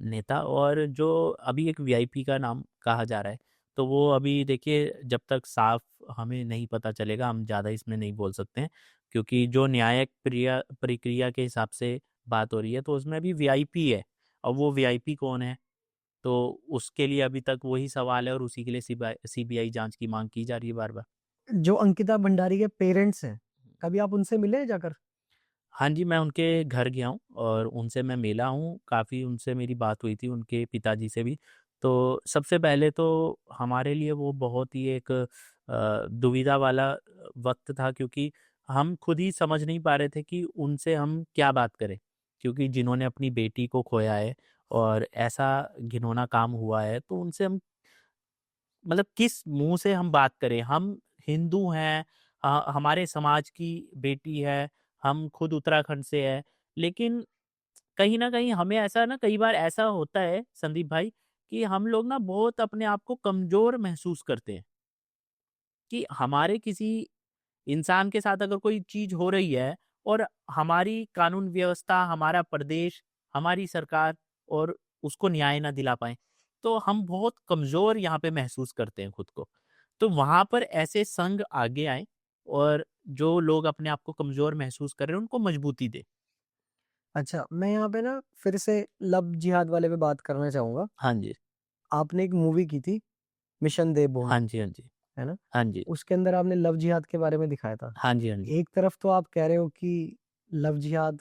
नेता, और जो अभी एक वीआईपी का नाम कहा जा रहा है, तो वो अभी देखिए जब तक साफ हमें नहीं पता चलेगा, हम ज़्यादा इसमें नहीं बोल सकते हैं। क्योंकि जो न्यायिक प्रक्रिया के हिसाब से बात हो रही है, तो उसमें अभी वीआईपी है। अब वो वीआईपी कौन है? तो उसके लिए अभी तक वही सवाल है और उसी के लिए सीबीआई जांच की मांग की जा रही है बार-बार। जो अंकिता भंडारी के पेरेंट्स हैं, कभी आप उनसे मिले हैं जाकर? हाँ जी, मैं उनके घर गया हूँ और उनसे मैं मिला हूँ, काफ़ी उनसे मेरी बात हुई थी, उनके पिताजी से भी। तो सबसे पहले तो हमारे लिए वो बहुत ही एक दुविधा वाला वक़्त था, क्योंकि हम खुद ही समझ नहीं पा रहे थे कि उनसे हम क्या बात करें। क्योंकि जिन्होंने अपनी बेटी को खोया है और ऐसा घिनौना काम हुआ है, तो उनसे हम मतलब किस मुँह से हम बात करें? हम हिंदू हैं, हमारे समाज की बेटी है, हम खुद उत्तराखंड से हैं, लेकिन कहीं न कहीं हमें ऐसा ना कई बार ऐसा होता है संदीप भाई कि हम लोग ना बहुत अपने आप को कमज़ोर महसूस करते हैं कि हमारे किसी इंसान के साथ अगर कोई चीज़ हो रही है और हमारी कानून व्यवस्था, हमारा प्रदेश, हमारी सरकार और उसको न्याय ना दिला पाएँ, तो हम बहुत कमज़ोर यहाँ पे महसूस करते हैं खुद को। तो वहाँ पर ऐसे संघ आगे आएँ और जो लोग अपने आप को कमज़ोर महसूस कर रहे हैं, उनको मजबूती दें। अच्छा, मैं यहाँ पे ना फिर से लव जिहाद वाले पे बात करना चाहूँगा। हाँ जी। आपने एक मूवी की थी, मिशन देवभूमि, हाँ जी, हाँ जी। है ना? हाँ जी। उसके अंदर आपने लव जिहाद के बारे में दिखाया था। हाँ जी, हाँ जी। एक तरफ तो आप कह रहे हो कि लव जिहाद,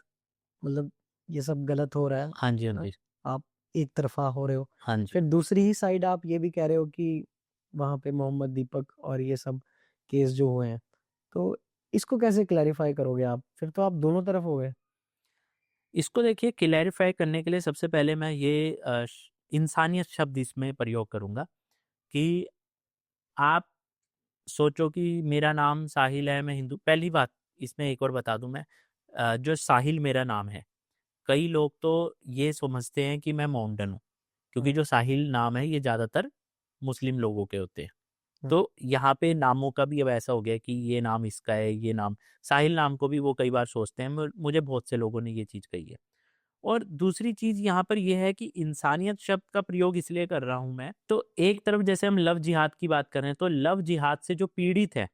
मतलब ये सब गलत हो रहा है, हाँ जी, हाँ हाँ? जी। आप एक तरफ़ा हो रहे हो। हाँ जी। फिर दूसरी ही साइड आप ये भी कह रहे हो कि वहाँ पे मोहम्मद दीपक और ये सब केस जो हुए हैं, तो इसको कैसे क्लैरिफ़ाई करोगे आप? फिर तो आप दोनों तरफ हो गए। इसको देखिए क्लैरिफ़ाई करने के लिए सबसे पहले मैं ये इंसानियत शब्द इसमें प्रयोग करूँगा कि आप सोचो कि मेरा नाम साहिल है, मैं हिंदू, पहली बात इसमें एक और बता दूँ मैं, जो साहिल मेरा नाम है, कई लोग तो ये समझते हैं कि मैं मोमडन हूँ, हुँ, क्योंकि जो साहिल नाम है ये ज़्यादातर मुस्लिम लोगों के होते हैं। हुँ। तो यहाँ पे नामों का भी अब ऐसा हो गया है कि ये नाम इसका है, ये नाम साहिल नाम को भी वो कई बार सोचते हैं। मुझे बहुत से लोगों ने ये चीज़ कही है। और दूसरी चीज़ यहाँ पर ये है कि इंसानियत शब्द का प्रयोग इसलिए कर रहा हूँ मैं, तो एक तरफ जैसे हम लव जिहाद की बात कर रहे हैं, तो लव जिहाद से जो पीड़ित है,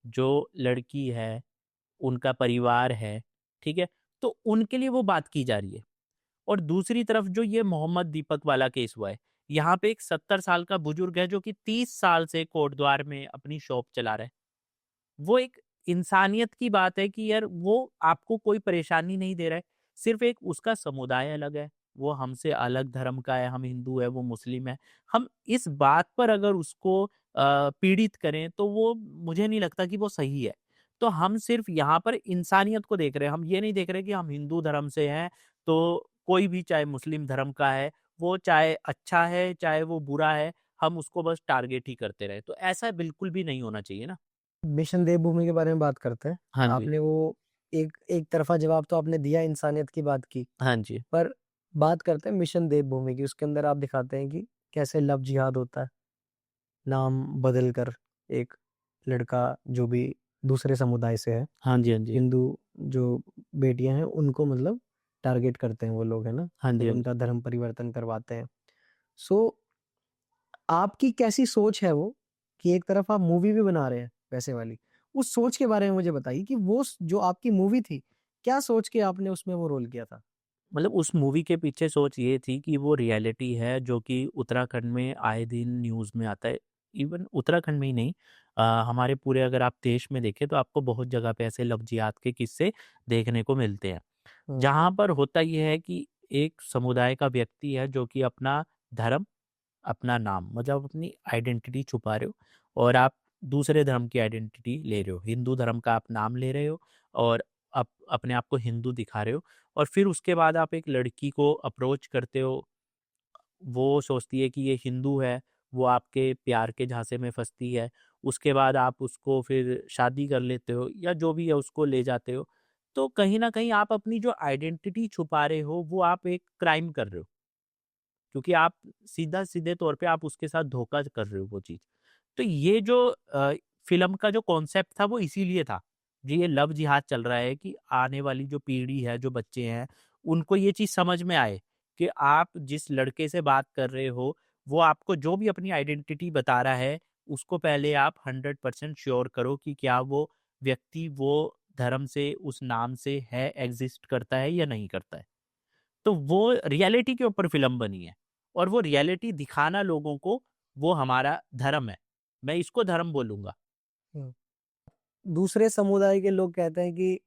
जो लड़की है, उनका परिवार है, ठीक है? तो उनके लिए वो बात की जा रही है। और दूसरी तरफ जो ये मोहम्मद दीपक वाला केस हुआ है, यहाँ पे एक 70 साल का बुजुर्ग है जो कि 30 साल से कोटद्वार में अपनी शॉप चला रहा है। वो एक इंसानियत की बात है कि यार वो आपको कोई परेशानी नहीं दे रहा है, सिर्फ़ एक उसका समुदाय अलग है, वो हमसे अलग धर्म का है, हम हिंदू है, वो मुस्लिम है। हम इस बात पर अगर उसको पीड़ित करें तो वो मुझे नहीं लगता कि वो सही है। तो हम सिर्फ़ यहाँ पर इंसानियत को देख रहे हैं, हम ये नहीं देख रहे कि हम हिंदू धर्म से हैं, तो कोई भी चाहे मुस्लिम धर्म का है, वो चाहे अच्छा है, चाहे वो बुरा है, हम उसको बस टारगेट ही करते रहें। तो ऐसा बिल्कुल भी नहीं होना चाहिए ना। मिशन देवभूमि के बारे में बात करते हैं। हाँ जी। आपने वो एक एक तरफ़ा जवाब तो आपने दिया, इंसानियत की बात की, हाँ जी। पर बात करते हैं मिशन देवभूमि की। उसके अंदर आप दिखाते हैं कि कैसे लव जिहाद होता है। नाम बदल कर एक लड़का जो भी दूसरे समुदाय से है, हाँ जी, हाँ जी। हिंदू जो बेटियाँ हैं उनको मतलब टारगेट करते हैं वो लोग, है ना? हाँ जी, फिर हाँ जी। उनका धर्म परिवर्तन करवाते हैं। सो आपकी कैसी सोच है वो कि एक तरफ आप मूवी भी बना रहे हैं वैसे वाली? उस सोच के बारे में मुझे बताइए कि वो जो आपकी मूवी थी, क्या सोच के आपने उसमें वो रोल किया था? मतलब उस मूवी के पीछे सोच ये थी कि वो रियलिटी है जो कि उत्तराखंड में आए दिन न्यूज़ में आता है। इवन उत्तराखंड में ही नहीं, हमारे पूरे अगर आप देश में देखें तो आपको बहुत जगह पे ऐसे लव जिहाद के किस्से देखने को मिलते हैं। हुँ, जहाँ पर होता ये है कि एक समुदाय का व्यक्ति है जो कि अपना धर्म, अपना नाम मतलब अपनी आइडेंटिटी छुपा रहे हो और आप दूसरे धर्म की आइडेंटिटी ले रहे हो। हिंदू धर्म का आप नाम ले रहे हो और आप अपने आप को हिंदू दिखा रहे हो और फिर उसके बाद आप एक लड़की को अप्रोच करते हो। वो सोचती है कि ये हिंदू है, वो आपके प्यार के झांसे में फँसती है। उसके बाद आप उसको फिर शादी कर लेते हो या जो भी है उसको ले जाते हो। तो कहीं न कहीं आप अपनी जो आइडेंटिटी छुपा रहे हो, वो आप एक क्राइम कर रहे हो। क्योंकि आप सीधे तौर पे आप उसके साथ धोखा कर रहे हो वो चीज़। तो ये जो फ़िल्म का जो कॉन्सेप्ट था वो इसीलिए था। जी ये लव जिहाद चल रहा है कि आने वाली जो पीढ़ी है, जो बच्चे हैं, उनको ये चीज़ समझ में आए कि आप जिस लड़के से बात कर रहे हो, वो आपको जो भी अपनी आइडेंटिटी बता रहा है, उसको पहले आप 100% श्योर करो कि क्या वो व्यक्ति वो धर्म से, उस नाम से है, एक्ज़िस्ट करता है या नहीं करता है। तो वो रियलिटी के ऊपर फ़िल्म बनी है और वो रियलिटी दिखाना लोगों को वो हमारा धर्म है। मैं इसको धर्म बोलूँगा। हुँ। दूसरे समुदाय के लोग कहते हैं कि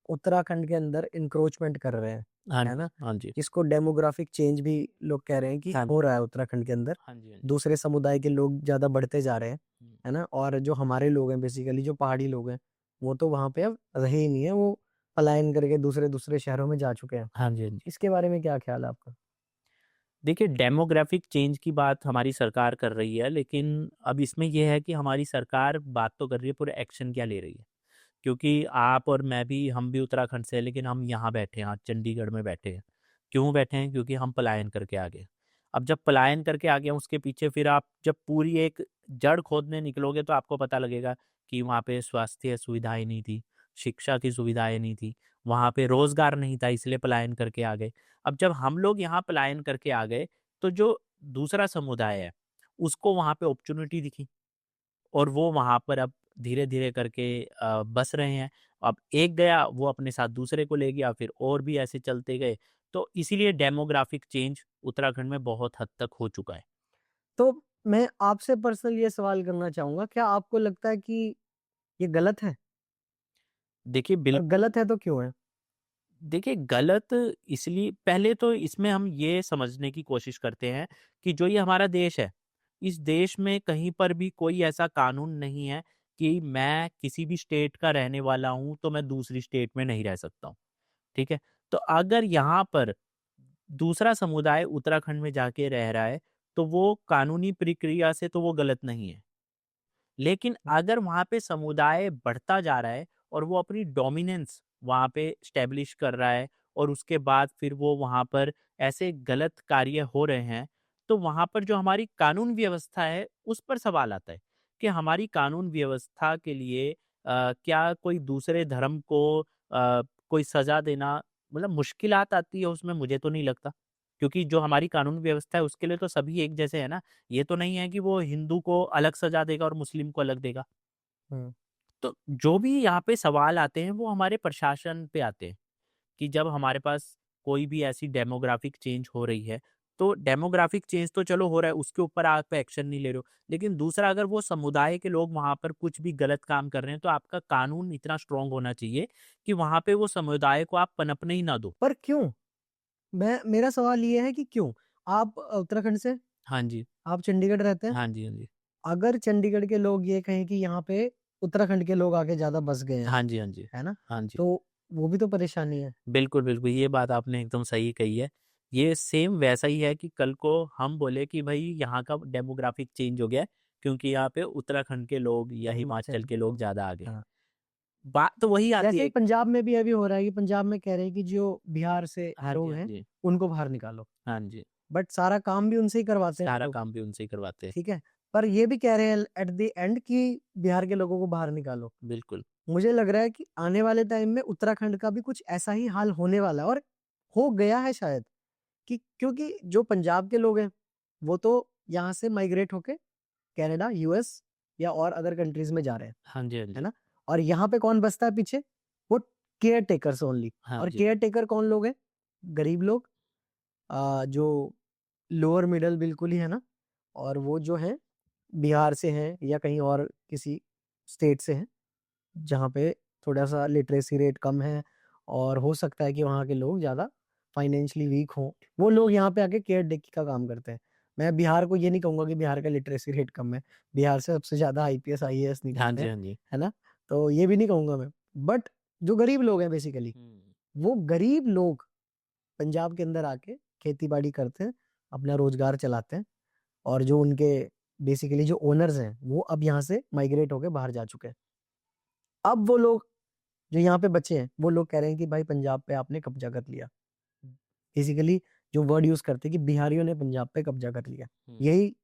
उत्तराखंड के अंदर एन्क्रोचमेंट कर रहे हैं, हाँ है जी, ना? हाँ जी। जिसको डेमोग्राफिक चेंज भी लोग कह रहे हैं कि हाँ, हो रहा है उत्तराखंड के अंदर। हाँ जी, हाँ जी। दूसरे समुदाय के लोग ज़्यादा बढ़ते जा रहे हैं, हुँ। है ना? और जो हमारे लोग हैं बेसिकली जो पहाड़ी लोग हैं, वो तो वहाँ पे अब रहे ही नहीं हैं, वो पलायन करके दूसरे-दूसरे शहरों में जा चुके हैं। हाँ जी, हाँ जी। इसके बारे में क्या ख़्याल है आपका? देखिए डेमोग्राफिक चेंज की बात हमारी सरकार कर रही है, लेकिन अब इसमें ये है कि हमारी सरकार बात तो कर रही है, पूरे एक्शन क्या ले रही है? क्योंकि आप और मैं भी हम भी उत्तराखंड से हैं, लेकिन हम यहाँ बैठे हैं, आज चंडीगढ़ में बैठे हैं। क्यों बैठे हैं? क्योंकि हम पलायन करके आ गए। अब जब पलायन करके आ गए हैं, उसके पीछे फिर आप जब पूरी एक जड़ खोदने निकलोगे तो आपको पता लगेगा कि वहाँ पे स्वास्थ्य सुविधाएँ नहीं थी, शिक्षा की सुविधाएँ नहीं थी, वहाँ पे रोज़गार नहीं था इसलिए पलायन करके आ गए। अब जब हम लोग यहाँ पलायन करके आ गए, तो जो दूसरा समुदाय है, उसको वहाँ पे अपॉर्च्युनिटी दिखी। और वो वहाँ पर अब धीरे-धीरे करके बस रहे हैं। अब एक गया, वो अपने साथ दूसरे को ले गया, फिर और भी ऐसे चलते गए। तो इसीलिए डेमोग्राफिक चेंज उत्तराखंड में बहुत हद तक हो चुका है। तो मैं आपसे पर्सनली ये सवाल करना चाहूँगा, क्या आपको लगता है कि ये गलत है? देखिए बिल और गलत है तो क्यों है? देखिए गलत इसलिए पहले तो इसमें हम ये समझने की कोशिश करते हैं कि जो ये हमारा देश है, इस देश में कहीं पर भी कोई ऐसा कानून नहीं है कि मैं किसी भी स्टेट का रहने वाला हूँ, तो मैं दूसरी स्टेट में नहीं रह सकता हूँ। ठीक है? तो अगर यहाँ पर दूसरा समुदाय उत्तराखंड में जाके रह रहा है, तो वो कानूनी प्रक्रिया से तो वो गलत नहीं है। लेकिन अगर वहाँ पे समुदाय बढ़ता जा रहा है और वो अपनी डोमिनेंस वहाँ पे स्टैब्लिश कर रहा है और उसके बाद फिर वो वहाँ पर ऐसे गलत कार्य हो रहे हैं, तो वहाँ पर जो हमारी कानून व्यवस्था है, उस पर सवाल आता है कि हमारी कानून व्यवस्था के लिए क्या कोई दूसरे धर्म को कोई सज़ा देना मतलब मुश्किलात आती है उसमें मुझे तो नहीं लगता। क्योंकि जो हमारी कानून व्यवस्था है उसके लिए तो सभी एक जैसे हैं ना। ये तो नहीं है कि वो हिंदू को अलग सज़ा देगा और मुस्लिम को अलग देगा। हुँ। तो जो भी यहाँ पे सवाल आते हैं वो हमारे प्रशासन पे आते हैं कि जब हमारे पास कोई भी ऐसी डेमोग्राफिक चेंज हो रही है, तो डेमोग्राफिक चेंज तो चलो हो रहा है, उसके ऊपर आप एक्शन नहीं ले रहे हो। लेकिन दूसरा, अगर वो समुदाय के लोग वहाँ पर कुछ भी गलत काम कर रहे हैं, तो आपका कानून इतना स्ट्रांग होना चाहिए कि वहाँ पे वो समुदाय को आप पनपने ही ना दो। पर क्यों? मेरा सवाल ये है कि क्यों? आप उत्तराखंड से, हाँ जी। आप चंडीगढ़ रहते हैं। हाँ जी, हाँ जी। अगर चंडीगढ़ के लोग ये कहें कि यहाँ पे उत्तराखंड के लोग आके ज़्यादा बस गए हैं, हाँ जी, हाँ जी। है ना? हाँ जी। तो वो भी तो परेशानी है। बिल्कुल, बिल्कुल, ये बात आपने एकदम सही कही है। ये सेम वैसा ही है कि कल को हम बोले कि भई यहाँ का डेमोग्राफिक चेंज हो गया है, क्योंकि यहाँ पे उत्तराखंड के लोग या हिमाचल के लोग ज़्यादा आ गए। हाँ। बात तो वही आती जैसे है। ही पंजाब में भी अभी हो रहा है कि पंजाब में कह रहे हैं कि जो बिहार से हाँ जी, लोग हाँ हैं, जी। उनको बाहर निकालो। हाँ जी। बट सारा काम भी उनसे ही करवाते हैं सारा लोग, काम भी उनसे ही करवाते हैं। ठीक है? पर ये भी कह रहे हैं एट द एंड कि बिहार के लोगों को बाहर निकालो। बिल्कुल। मुझे लग रहा है कि आने वाले टाइम में उत्तराखंड का भी कुछ ऐसा ही हाल होने वाला है और हो गया है शायद, कि क्योंकि जो पंजाब के लोग हैं, वो तो यहाँ से माइग्रेट होके कनाडा, यूएस या और अदर कंट्रीज में जा रहे हैं, हाँ जी, हाँ है जी। ना? और यहाँ पे कौन बसता है पीछे? वो केयर टेकर्स ओनली। हाँ और जी। केयर टेकर कौन लोग हैं? गरीब लोग, जो लोअर मिडल बिल्कुल ही है ना, और वो जो है बिहार से हैं या कहीं और किसी स्टेट से हैं, जहाँ पे थोड़ा-सा लिटरेसी रेट कम है और हो सकता है कि वहाँ के लोग ज़्यादा फाइनेंशियली वीक हों। वो लोग यहाँ पे आके केयर टेकिंग का काम करते हैं। मैं बिहार को ये नहीं कहूँगा कि बिहार का लिटरेसी रेट कम है। बिहार से सबसे ज़्यादा आईपीएस, आईएएस हाँ निकलते जी, हैं, हाँ जी। है ना? तो ये भी नहीं कहूँगा मैं। बट जो गरीब लोग हैं बेसिकली, हुँ। वो गरीब लोग पंजाब के अंदर आके खेती-बाड़ी करते हैं, अपना रोज़गार चलाते हैं और जो उनके बेसिकली जो ओनर्स हैं, वो अब यहाँ से माइग्रेट होके बाहर जा चुके हैं। अब वो लोग जो यहाँ पे बचे हैं, वो लोग कह रहे हैं कि भाई पंजाब पे आपने कब्जा कर लिया। बेसिकली जो वर्ड यूज़ करते हैं कि बिहारियों ने पंजाब पे कब्जा कर लिया। हुँ। यही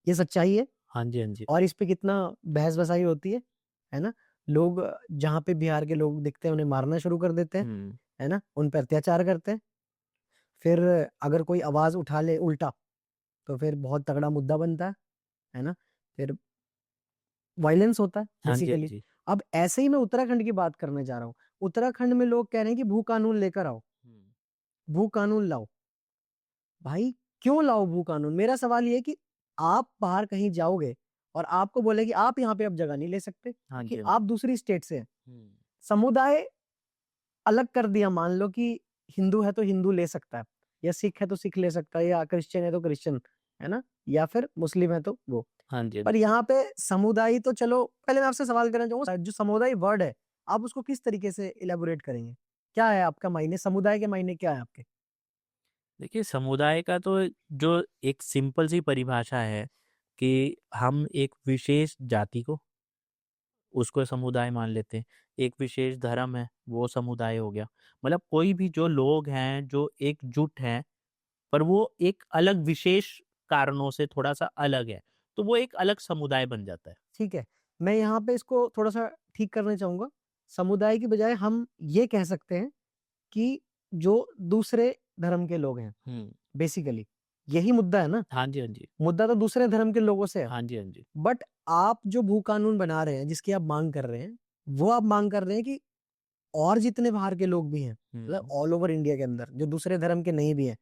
ये सच्चाई है हाँ जी, हाँ जी। और इस पे कितना बहस-बसाई होती है ना? लोग जहाँ पे बिहार के लोग दिखते हैं, उन्हें मारना शुरू कर देते हैं, हुँ। है ना? उन पे अत्याचार करते हैं। फिर अगर कोई आवाज़ उठा ले उल्टा, तो फिर बहुत तगड़ा मुद्दा बनता है ना? फिर वायलेंस होता है हाँ जी, हाँ बेसिकली। जी। अब ऐसे ही मैं उत्तराखंड की बात करने जा रहा हूँ। उत्तराखंड में लोग कह रहे हैं कि भू कानून लेकर आओ, हुँ। भू कानून लाओ। भाई क्यों लाओ भू कानून? मेरा सवाल ये है कि आप बाहर कहीं जाओगे और आपको बोले कि आप यहाँ पे अब जगह नहीं ले सकते हाँ कि जी, हाँ आप जी। दूसरी स्टेट से हैं। हुँ। समुदाय अलग कर दिया, मान लो कि हिंदू है तो हिंदू ले सकता है या सिख है तो सिख ले सकता है या क्रिश्चियन है तो क्रिश्चियन, है ना? या फिर मुस्लिम है तो वो। हाँ जी, हाँ पर जी। यहाँ पे समुदाय तो चलो, पहले मैं आपसे सवाल करना चाहूँगा, जो समुदाय वर्ड है, आप उसको किस तरीके से इलैबोरेट करेंगे? क्या है आपका मायने? समुदाय के मायने क्या है आपके? देखिए, समुदाय का तो जो एक सिंपल सी परिभाषा है कि हम एक विशेष जाति को, उसको समुदाय मान लेते हैं। एक विशेष धर्म है, वो समुदाय हो गया। मतलब कोई भी जो लोग हैं, जो एकजुट हैं, पर वो एक अलग विशेष कारणों से थोड़ा-सा अलग है, तो वो एक अलग समुदाय बन जाता है। ठीक है, मैं यहाँ पे इसको थोड़ा-सा ठीक करना चाहूँगा। समुदाय की बजाय हम ये कह सकते हैं कि जो दूसरे धर्म के लोग हैं, हुँ। बेसिकली यही मुद्दा है ना? हाँ जी, हाँ जी। मुद्दा तो दूसरे धर्म के लोगों से है। हाँ जी, हाँ जी। बट आप जो भू कानून बना रहे हैं, जिसकी आप माँग कर रहे हैं, वो आप माँग कर रहे हैं कि और जितने बाहर के लोग भी हैं, मतलब हुँ। ऑल ओवर इंडिया के अंदर, जो दूसरे धर्म के नहीं भी हैं,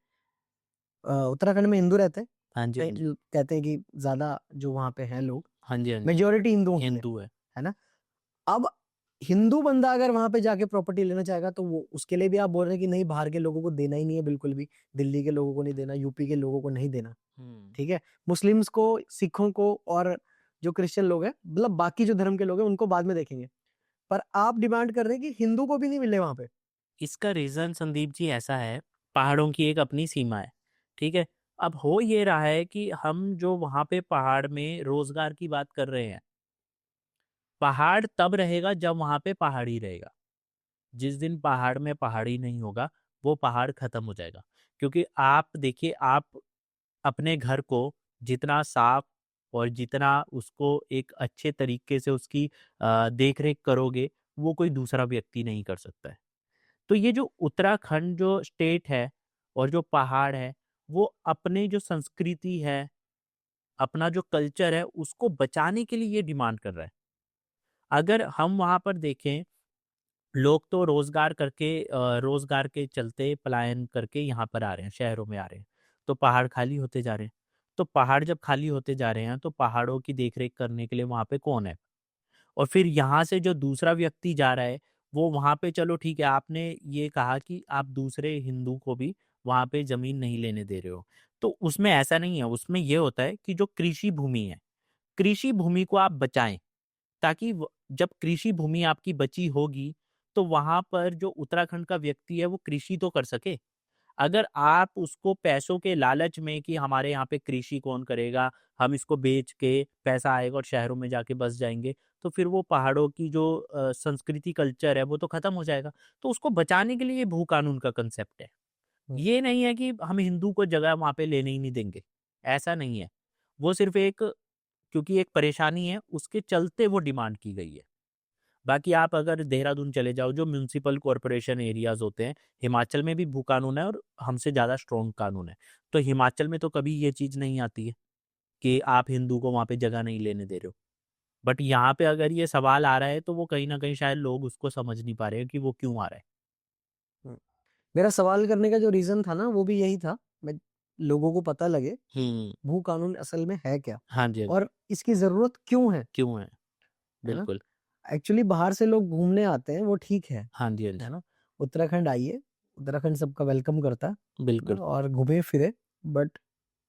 उत्तराखंड में हिंदू रहते हैं, हाँ जी, हाँ जी। कहते हैं कि ज़्यादा जो वहाँ पे हैं लोग, हाँ जी, हाँ जी। मेजॉरिटी हिंदू ही हिंदू है। है ना? अब हिंदू बंदा अगर वहाँ पे जाके प्रॉपर्टी लेना चाहेगा, तो वो उसके लिए भी आप बोल रहे हैं कि नहीं, बाहर के लोगों को देना ही नहीं है बिल्कुल भी, दिल्ली के लोगों को नहीं देना, यूपी के लोगों को नहीं देना, हुँ। ठीक है? मुस्लिम्स को, सिखों को और जो क्रिश्चियन लोग हैं, मतलब बाकी जो धर्म के लोग हैं, उनको बाद में देखेंगे। पर आप डिमांड कर रहे हैं कि हिंदू को भी नहीं मिले वहाँ पे। इसका रीज़न संदीप जी ऐसा है, पहाड़ों की एक अपनी सीमा है, ठीक है? अब हो ये रहा है कि हम जो वहाँ पे पहाड़ में रोज़गार की बात कर रहे हैं, पहाड़ तब रहेगा जब वहाँ पे पहाड़ ही रहेगा। जिस दिन पहाड़ में पहाड़ ही नहीं होगा, वो पहाड़ खत्म हो जाएगा। क्योंकि आप देखिए, आप अपने घर को जितना साफ और जितना उसको एक अच्छे तरीके से उसकी देख-रेख करोगे, वो कोई दूसरा व्यक्ति नहीं कर सकता है। तो ये जो उत्तराखंड जो स्टेट है और जो पहाड़ है, वो अपने जो संस्कृति है, अपना जो कल्चर है, उसको बचाने के लिए ये डिमांड कर रहा है। अगर हम वहाँ पर देखें, लोग तो रोज़गार के चलते पलायन करके यहाँ पर आ रहे हैं, शहरों में आ रहे हैं, तो पहाड़ खाली होते जा रहे हैं। तो पहाड़ जब खाली होते जा रहे हैं, तो पहाड़ों की देख-रेख करने के लिए वहाँ पे कौन है? और फिर यहाँ से जो दूसरा व्यक्ति जा रहा है, वो वहाँ पे चलो ठीक है, आपने ये कहा कि आप दूसरे हिंदू को भी वहाँ पे ज़मीन नहीं लेने दे रहे हो। तो उसमें ऐसा नहीं है, उसमें ये होता है कि जो कृषि भूमि है, कृषि भूमि को आप बचाएँ, ताकि जब कृषि भूमि आपकी बची होगी, तो वहाँ पर जो उत्तराखंड का व्यक्ति है, वो कृषि तो कर सके। अगर आप उसको पैसों के लालच में कि हमारे यहाँ पे कृषि कौन करेगा, हम इसको बेच के पैसा आएगा और शहरों में जाके बस जाएँगे, तो फिर वो पहाड़ों की जो संस्कृति कल्चर है वो तो खत्म हो जाएगा। तो उसको बचाने के लिए ये भू कानून का कांसेप्ट है। हुँ। ये नहीं है कि हम हिंदू को जगह वहाँ पे लेने ही नहीं देंगे, ऐसा नहीं है। वो सिर्फ़ एक, क्योंकि एक परेशानी है, उसके चलते वो डिमांड की गई है। बाकी आप अगर देहरादून चले जाओ, जो म्युनिसिपल कॉर्पोरेशन एरियाज़ होते हैं, हिमाचल में भी भू कानून है और हमसे ज़्यादा स्ट्रॉन्ग कानून है। तो हिमाचल में तो कभी ये चीज़ नहीं आती है कि आप हिंदू को वहाँ पे जगह नहीं लेने दे रहे हो। बट यहाँ पे अगर ये सवाल आ रहा है, तो वो कहीं न कहीं शायद लोग उसको समझ नहीं पा रहे हैं कि वो क्यों आ रहा है। हुँ। मेरा सवाल करने का जो रीज़न था ना, वो भी यही था, मैं लोगों को पता लगे, हुँ। भू कानून असल में है क्या? हाँ जी, हाँ जी। और इसकी ज़रूरत क्यों क्यों है? है ना? बिल्कुल। एक्चुअली बाहर से लोग घूमने आते हैं, वो ठीक हाँ जी, हाँ जी। है ना? उत्तराखंड आइए, उत्तराखंड सबका वेलकम करता है ना? बिल्कुल, और घूमे-फिरे, बट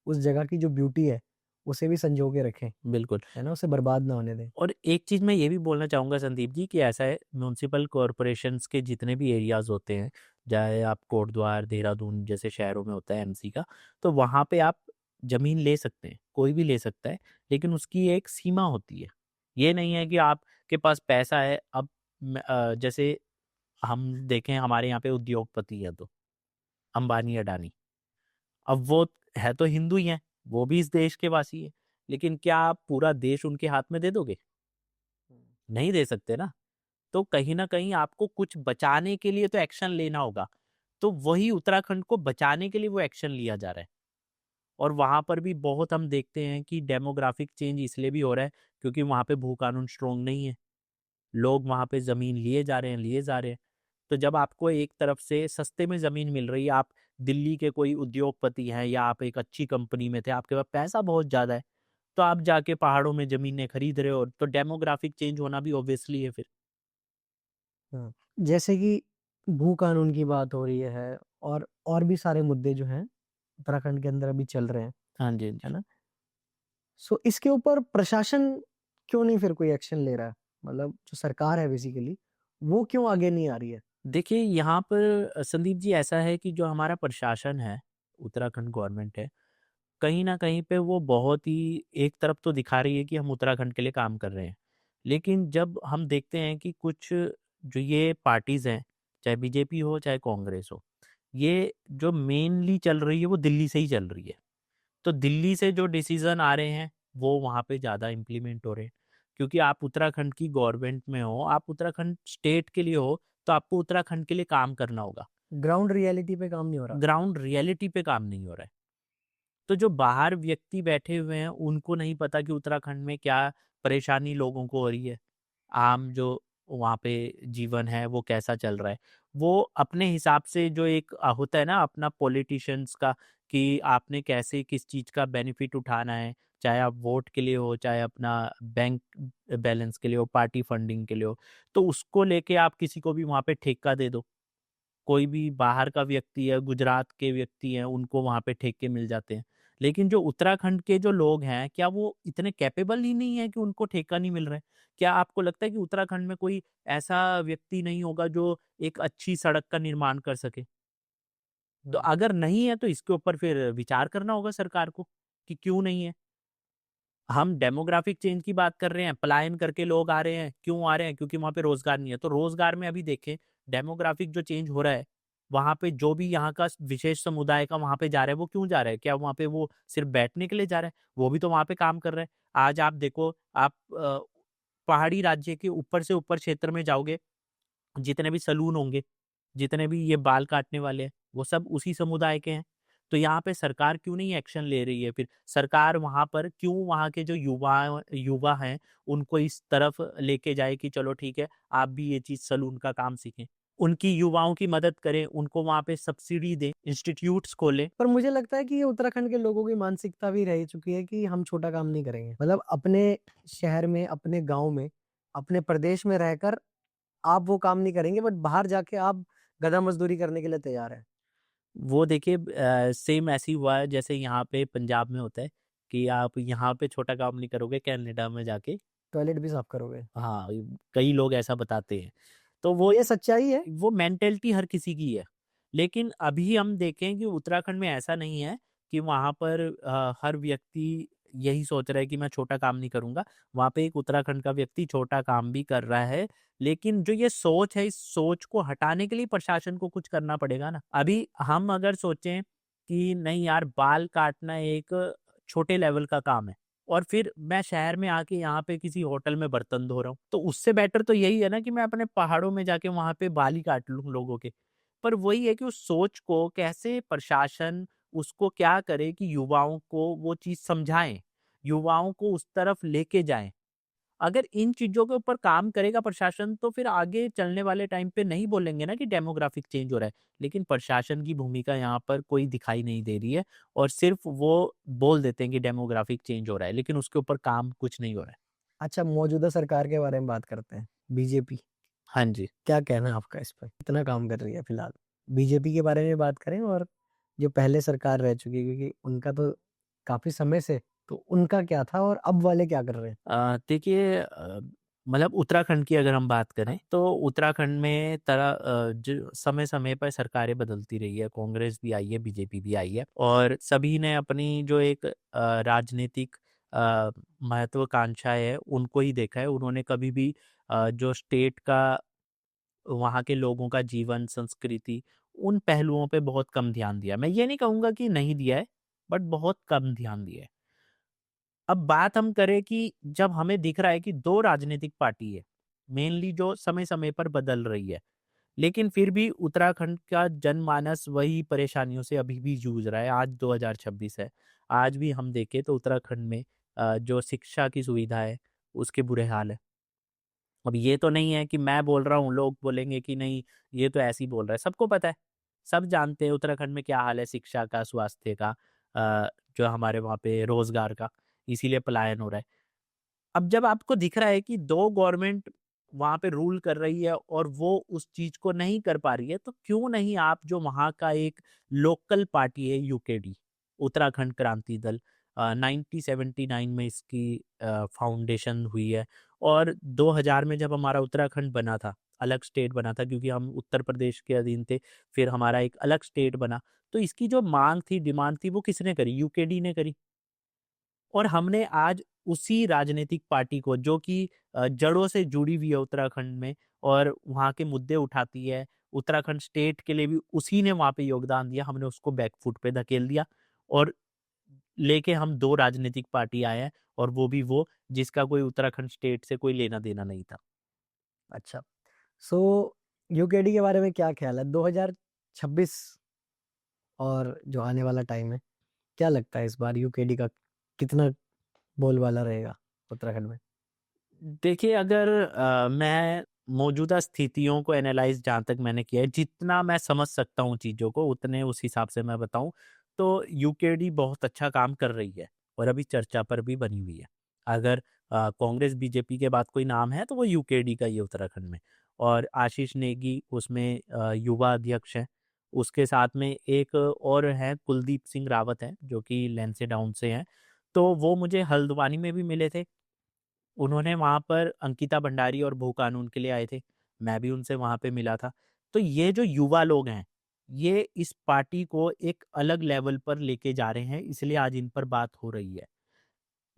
उस जगह की जो ब्यूटी है, उसे भी संजो के रखें, बिल्कुल। है ना? उसे बर्बाद ना होने दें। और एक चीज़ मैं ये भी बोलना चाहूँगा संदीप जी, कि ऐसा है, म्युनिसिपल कॉर्पोरेशंस के जितने भी एरियाज़ होते हैं, चाहे आप कोटद्वार, देहरादून जैसे शहरों में होता है एमसी का, तो वहाँ पे आप ज़मीन ले सकते हैं, कोई भी ले सकता है, लेकिन उसकी एक सीमा होती है। ये नहीं है कि आपके पास पैसा है, अब जैसे हम देखें, हमारे यहाँ पे उद्योगपति हैं 2, अंबानी, अडानी। अब वो है तो हिंदू ही हैं, वो भी इस देश के वासी हैं, लेकिन क्या आप पूरा देश उनके हाथ में दे दोगे? नहीं दे सकते ना। तो कहीं न कहीं आपको कुछ बचाने के लिए तो एक्शन लेना होगा। तो वही उत्तराखंड को बचाने के लिए वो एक्शन लिया जा रहा है। और वहाँ पर भी बहुत हम देखते हैं कि डेमोग्राफिक चेंज इसलिए भी हो रहा है, क्योंकि वहाँ पे भू कानून स्ट्रॉन्ग नहीं है। लोग वहाँ पे ज़मीन लिए जा रहे हैं, लिए जा रहे हैं। तो जब आपको एक तरफ से सस्ते में ज़मीन मिल रही है, आप दिल्ली के कोई उद्योगपति हैं या आप एक अच्छी कंपनी में थे, आपके पास पैसा बहुत ज़्यादा है, तो आप जाके पहाड़ों में ज़मीनें खरीद रहे हो, तो डेमोग्राफिक चेंज होना भी ऑब्वियसली है फिर। हाँ, जैसे कि भू कानून की बात हो रही है, और भी सारे मुद्दे जो हैं, उत्तराखंड के अंदर अभी चल रहे हैं, हाँ जी, हाँ है जी। ना? सो इसके ऊपर प्रशासन क्यों नहीं फिर कोई एक्शन ले रहा है? मतलब जो सरकार है बेसिकली, वो क्यों आगे नहीं आ रही है? देखिए, यहाँ पर संदीप जी ऐसा है कि जो हमारा प्रशासन है, उत्तराखंड गवर्नमेंट है, कहीं न कहीं पे वो बहुत ही एक तरफ तो दिखा रही है कि हम उत्तराखंड के लिए काम कर रहे हैं। लेकिन जब हम देखते हैं कि कुछ जो ये पार्टीज़ हैं, चाहे बीजेपी हो, चाहे कांग्रेस हो, ये जो मेनली चल रही है, वो दिल्ली से ही चल रही है। तो दिल्ली से जो डिसीज़न आ रहे हैं, वो वहाँ पे ज़्यादा इम्प्लीमेंट हो रहे हैं। क्योंकि आप उत्तराखंड की गवर्नमेंट में हो, आप उत्तराखंड स्टेट के लिए हो, तो आपको उत्तराखंड के लिए काम करना होगा। ग्राउंड रियलिटी पे काम नहीं हो रहा। ग्राउंड रियलिटी पे काम नहीं हो रहा है। तो जो बाहर व्यक्ति बैठे हुए हैं, उनको नहीं पता कि उत्तराखंड में क्या परेशानी लोगों को हो रही है। आम जो वहाँ पे जीवन है, वो कैसा चल रहा है। वो अपने हिसाब से जो एक होता है ना अपना पॉलिटिशियंस का, कि आपने कैसे किस चीज़ का बेनिफिट उठाना है, चाहे आप वोट के लिए हो, चाहे अपना बैंक बैलेंस के लिए हो, पार्टी फंडिंग के लिए हो, तो उसको लेके आप किसी को भी वहाँ पे ठेका दे दो। कोई भी बाहर का व्यक्ति है, गुजरात के व्यक्ति हैं, उनको वहाँ पे ठेके मिल जाते हैं। लेकिन जो उत्तराखंड के जो लोग हैं, क्या वो इतने कैपेबल ही नहीं है कि उनको ठेका नहीं मिल रहा है? क्या आपको लगता है कि उत्तराखंड में कोई ऐसा व्यक्ति नहीं होगा जो एक अच्छी सड़क का निर्माण कर सके? तो हुँ। अगर नहीं है, तो इसके ऊपर फिर विचार करना होगा सरकार को कि क्यों नहीं है? हम डेमोग्राफिक चेंज की बात कर रहे हैं, पलायन करके लोग आ रहे हैं, क्यों आ रहे हैं? क्योंकि वहाँ पे रोज़गार नहीं है। तो रोज़गार में अभी देखें, डेमोग्राफिक जो चेंज हो रहा है, वहाँ पे जो भी यहाँ का विशेष समुदाय का वहाँ पे जा रहा है, वो क्यों जा रहा है? क्या वहाँ पे वो सिर्फ़ बैठने के लिए जा रहा है? वो भी तो वहाँ पे काम कर रहा है। आज आप देखो, आप पहाड़ी राज्य के ऊपर से ऊपर क्षेत्र में जाओगे, जितने भी सैलून होंगे, जितने भी ये बाल काटने वाले हैं, वो सब उसी समुदाय के हैं। तो यहाँ पे सरकार क्यों नहीं एक्शन ले रही है? फिर सरकार वहाँ पर क्यों वहाँ के जो युवा हैं उनको इस तरफ लेके जाए कि चलो ठीक है, आप भी ये चीज़ सलून का काम सीखें। उनकी युवाओं की मदद करें, उनको वहाँ पे सब्सिडी दें, इंस्टीट्यूट्स खोलें। पर मुझे लगता है कि ये उत्तराखंड के लोगों की मानसिकता भी रह चुकी है कि हम छोटा काम नहीं करेंगे। मतलब अपने शहर में, अपने गाँव में, अपने प्रदेश में रहकर आप वो काम नहीं करेंगे, बट बाहर जाके आप गधा मज़दूरी करने के लिए तैयार हैं। वो देखिए सेम ऐसे ही हुआ है जैसे यहाँ पे पंजाब में होता है कि आप यहाँ पे छोटा काम नहीं करोगे, कनाडा में जाके टॉयलेट भी साफ करोगे। हाँ, कई लोग ऐसा बताते हैं। तो वो ये सच्चाई है। वो मेंटालिटी हर किसी की है। लेकिन अभी हम देखें कि उत्तराखंड में ऐसा नहीं है कि वहाँ पर हर व्यक्ति यही सोच रहा है कि मैं छोटा काम नहीं करूँगा। वहाँ पे एक उत्तराखंड का व्यक्ति छोटा काम भी कर रहा है। लेकिन जो ये सोच है, इस सोच को हटाने के लिए प्रशासन को कुछ करना पड़ेगा ना। अभी हम अगर सोचें कि नहीं यार, बाल काटना एक छोटे लेवल का काम है और फिर मैं शहर में आके यहाँ पे किसी होटल में बर्तन धो रहा हूँ, तो उससे बेटर तो यही है ना कि मैं अपने पहाड़ों में जाके वहाँ पे बाल ही काट लूँ लोगों के। पर वही है कि उस सोच को कैसे प्रशासन उसको क्या करे कि युवाओं को वो चीज़ समझाएँ, युवाओं को उस तरफ लेके जाएँ। अगर इन चीज़ों के ऊपर काम करेगा प्रशासन तो फिर आगे चलने वाले टाइम पे नहीं बोलेंगे ना कि डेमोग्राफिक चेंज हो रहा है। लेकिन प्रशासन की भूमिका यहाँ पर कोई दिखाई नहीं दे रही है और सिर्फ़ वो बोल देते हैं कि डेमोग्राफिक चेंज हो रहा है, लेकिन उसके ऊपर काम कुछ नहीं हो रहा है। अच्छा, मौजूदा सरकार के बारे में बात करते हैं। बीजेपी, हाँ जी। क्या कहना है आपका इस पे? कितना काम कर रही है फिलहाल? बीजेपी के बारे में बात करें और जो पहले सरकार रह चुकी है, क्योंकि उनका तो काफ़ी समय से, तो उनका क्या था और अब वाले क्या कर रहे हैं? देखिए मतलब उत्तराखंड की अगर हम बात करें तो उत्तराखंड में जो समय-समय पर सरकारें बदलती रही है, कांग्रेस भी आई है, बीजेपी भी आई है और सभी ने अपनी जो एक राजनीतिक महत्वाकांक्षा है, उनको ही देखा है। उन्होंने कभी भी जो स्टेट का, वहाँ के लोगों का जीवन, संस्कृति, उन पहलुओं पे बहुत कम ध्यान दिया। मैं ये नहीं कहूँगा कि नहीं दिया है, बट बहुत कम ध्यान दिया है। अब बात हम करें कि जब हमें दिख रहा है कि 2 राजनीतिक पार्टी है, मेनली जो समय-समय पर बदल रही है, लेकिन फिर भी उत्तराखंड का जनमानस वही परेशानियों से अभी भी जूझ रहा है। आज 2026 है, आज भी हम देखें तो उत्तराखंड में जो शिक्षा की सुविधा है, उसके बुरे हाल है। अब ये तो नहीं है कि मैं बोल रहा हूँ, लोग बोलेंगे कि नहीं, ये तो ऐसे ही बोल रहा है। सबको पता है, सब जानते हैं उत्तराखंड में क्या हाल है शिक्षा का, स्वास्थ्य का, जो हमारे वहाँ पे रोज़गार का, इसीलिए पलायन हो रहा है। अब जब आपको दिख रहा है कि 2 गवर्नमेंट वहाँ पे रूल कर रही है और वो उस चीज़ को नहीं कर पा रही है, तो क्यों नहीं आप जो वहाँ का एक लोकल पार्टी है यूकेडी, उत्तराखंड क्रांति दल, 1979 में इसकी फाउंडेशन हुई है और 2000 में जब हमारा उत्तराखंड बना था, अलग स्टेट बना था क्योंकि हम उत्तर प्रदेश के अधीन थे, फिर हमारा एक अलग स्टेट बना, तो इसकी जो माँग थी, डिमांड थी, वो किसने करी? यूकेडी ने करी। और हमने आज उसी राजनीतिक पार्टी को जो कि जड़ों से जुड़ी हुई है उत्तराखंड में और वहाँ के मुद्दे उठाती है, उत्तराखंड स्टेट के लिए भी उसी ने वहाँ पे योगदान दिया, हमने उसको बैक फुट पे धकेल दिया और लेके हम 2 राजनीतिक पार्टी आए हैं और वो भी वो जिसका कोई उत्तराखंड स्टेट से कोई लेना-देना नहीं था। अच्छा, सो यूकेडी के बारे में क्या ख़्याल है? 2026 और जो आने वाला टाइम है, क्या लगता है इस बार यूकेडी का कितना बोलबाला रहेगा उत्तराखंड में? देखिए अगर मैं मौजूदा स्थितियों को एनालाइज़ जहाँ तक मैंने किया है, जितना मैं समझ सकता हूँ चीज़ों को, उतने उस हिसाब से मैं बताऊँ, तो यूकेडी बहुत अच्छा काम कर रही है और अभी चर्चा पर भी बनी हुई है। अगर कांग्रेस, बीजेपी के बाद कोई नाम है, तो वो यूकेडी का ही है उत्तराखंड में और आशीष नेगी उसमें युवा अध्यक्ष हैं। उसके साथ में एक और हैं, कुलदीप सिंह रावत हैं, जो कि लैंसेडाउन से हैं। तो वो मुझे हल्द्वानी में भी मिले थे। उन्होंने वहाँ पर अंकिता भंडारी और भू कानून के लिए आए थे। मैं भी उनसे वहाँ पे मिला था। तो ये जो युवा लोग हैं, ये इस पार्टी को एक अलग लेवल पर लेके जा रहे हैं, इसलिए आज इन पर बात हो रही है।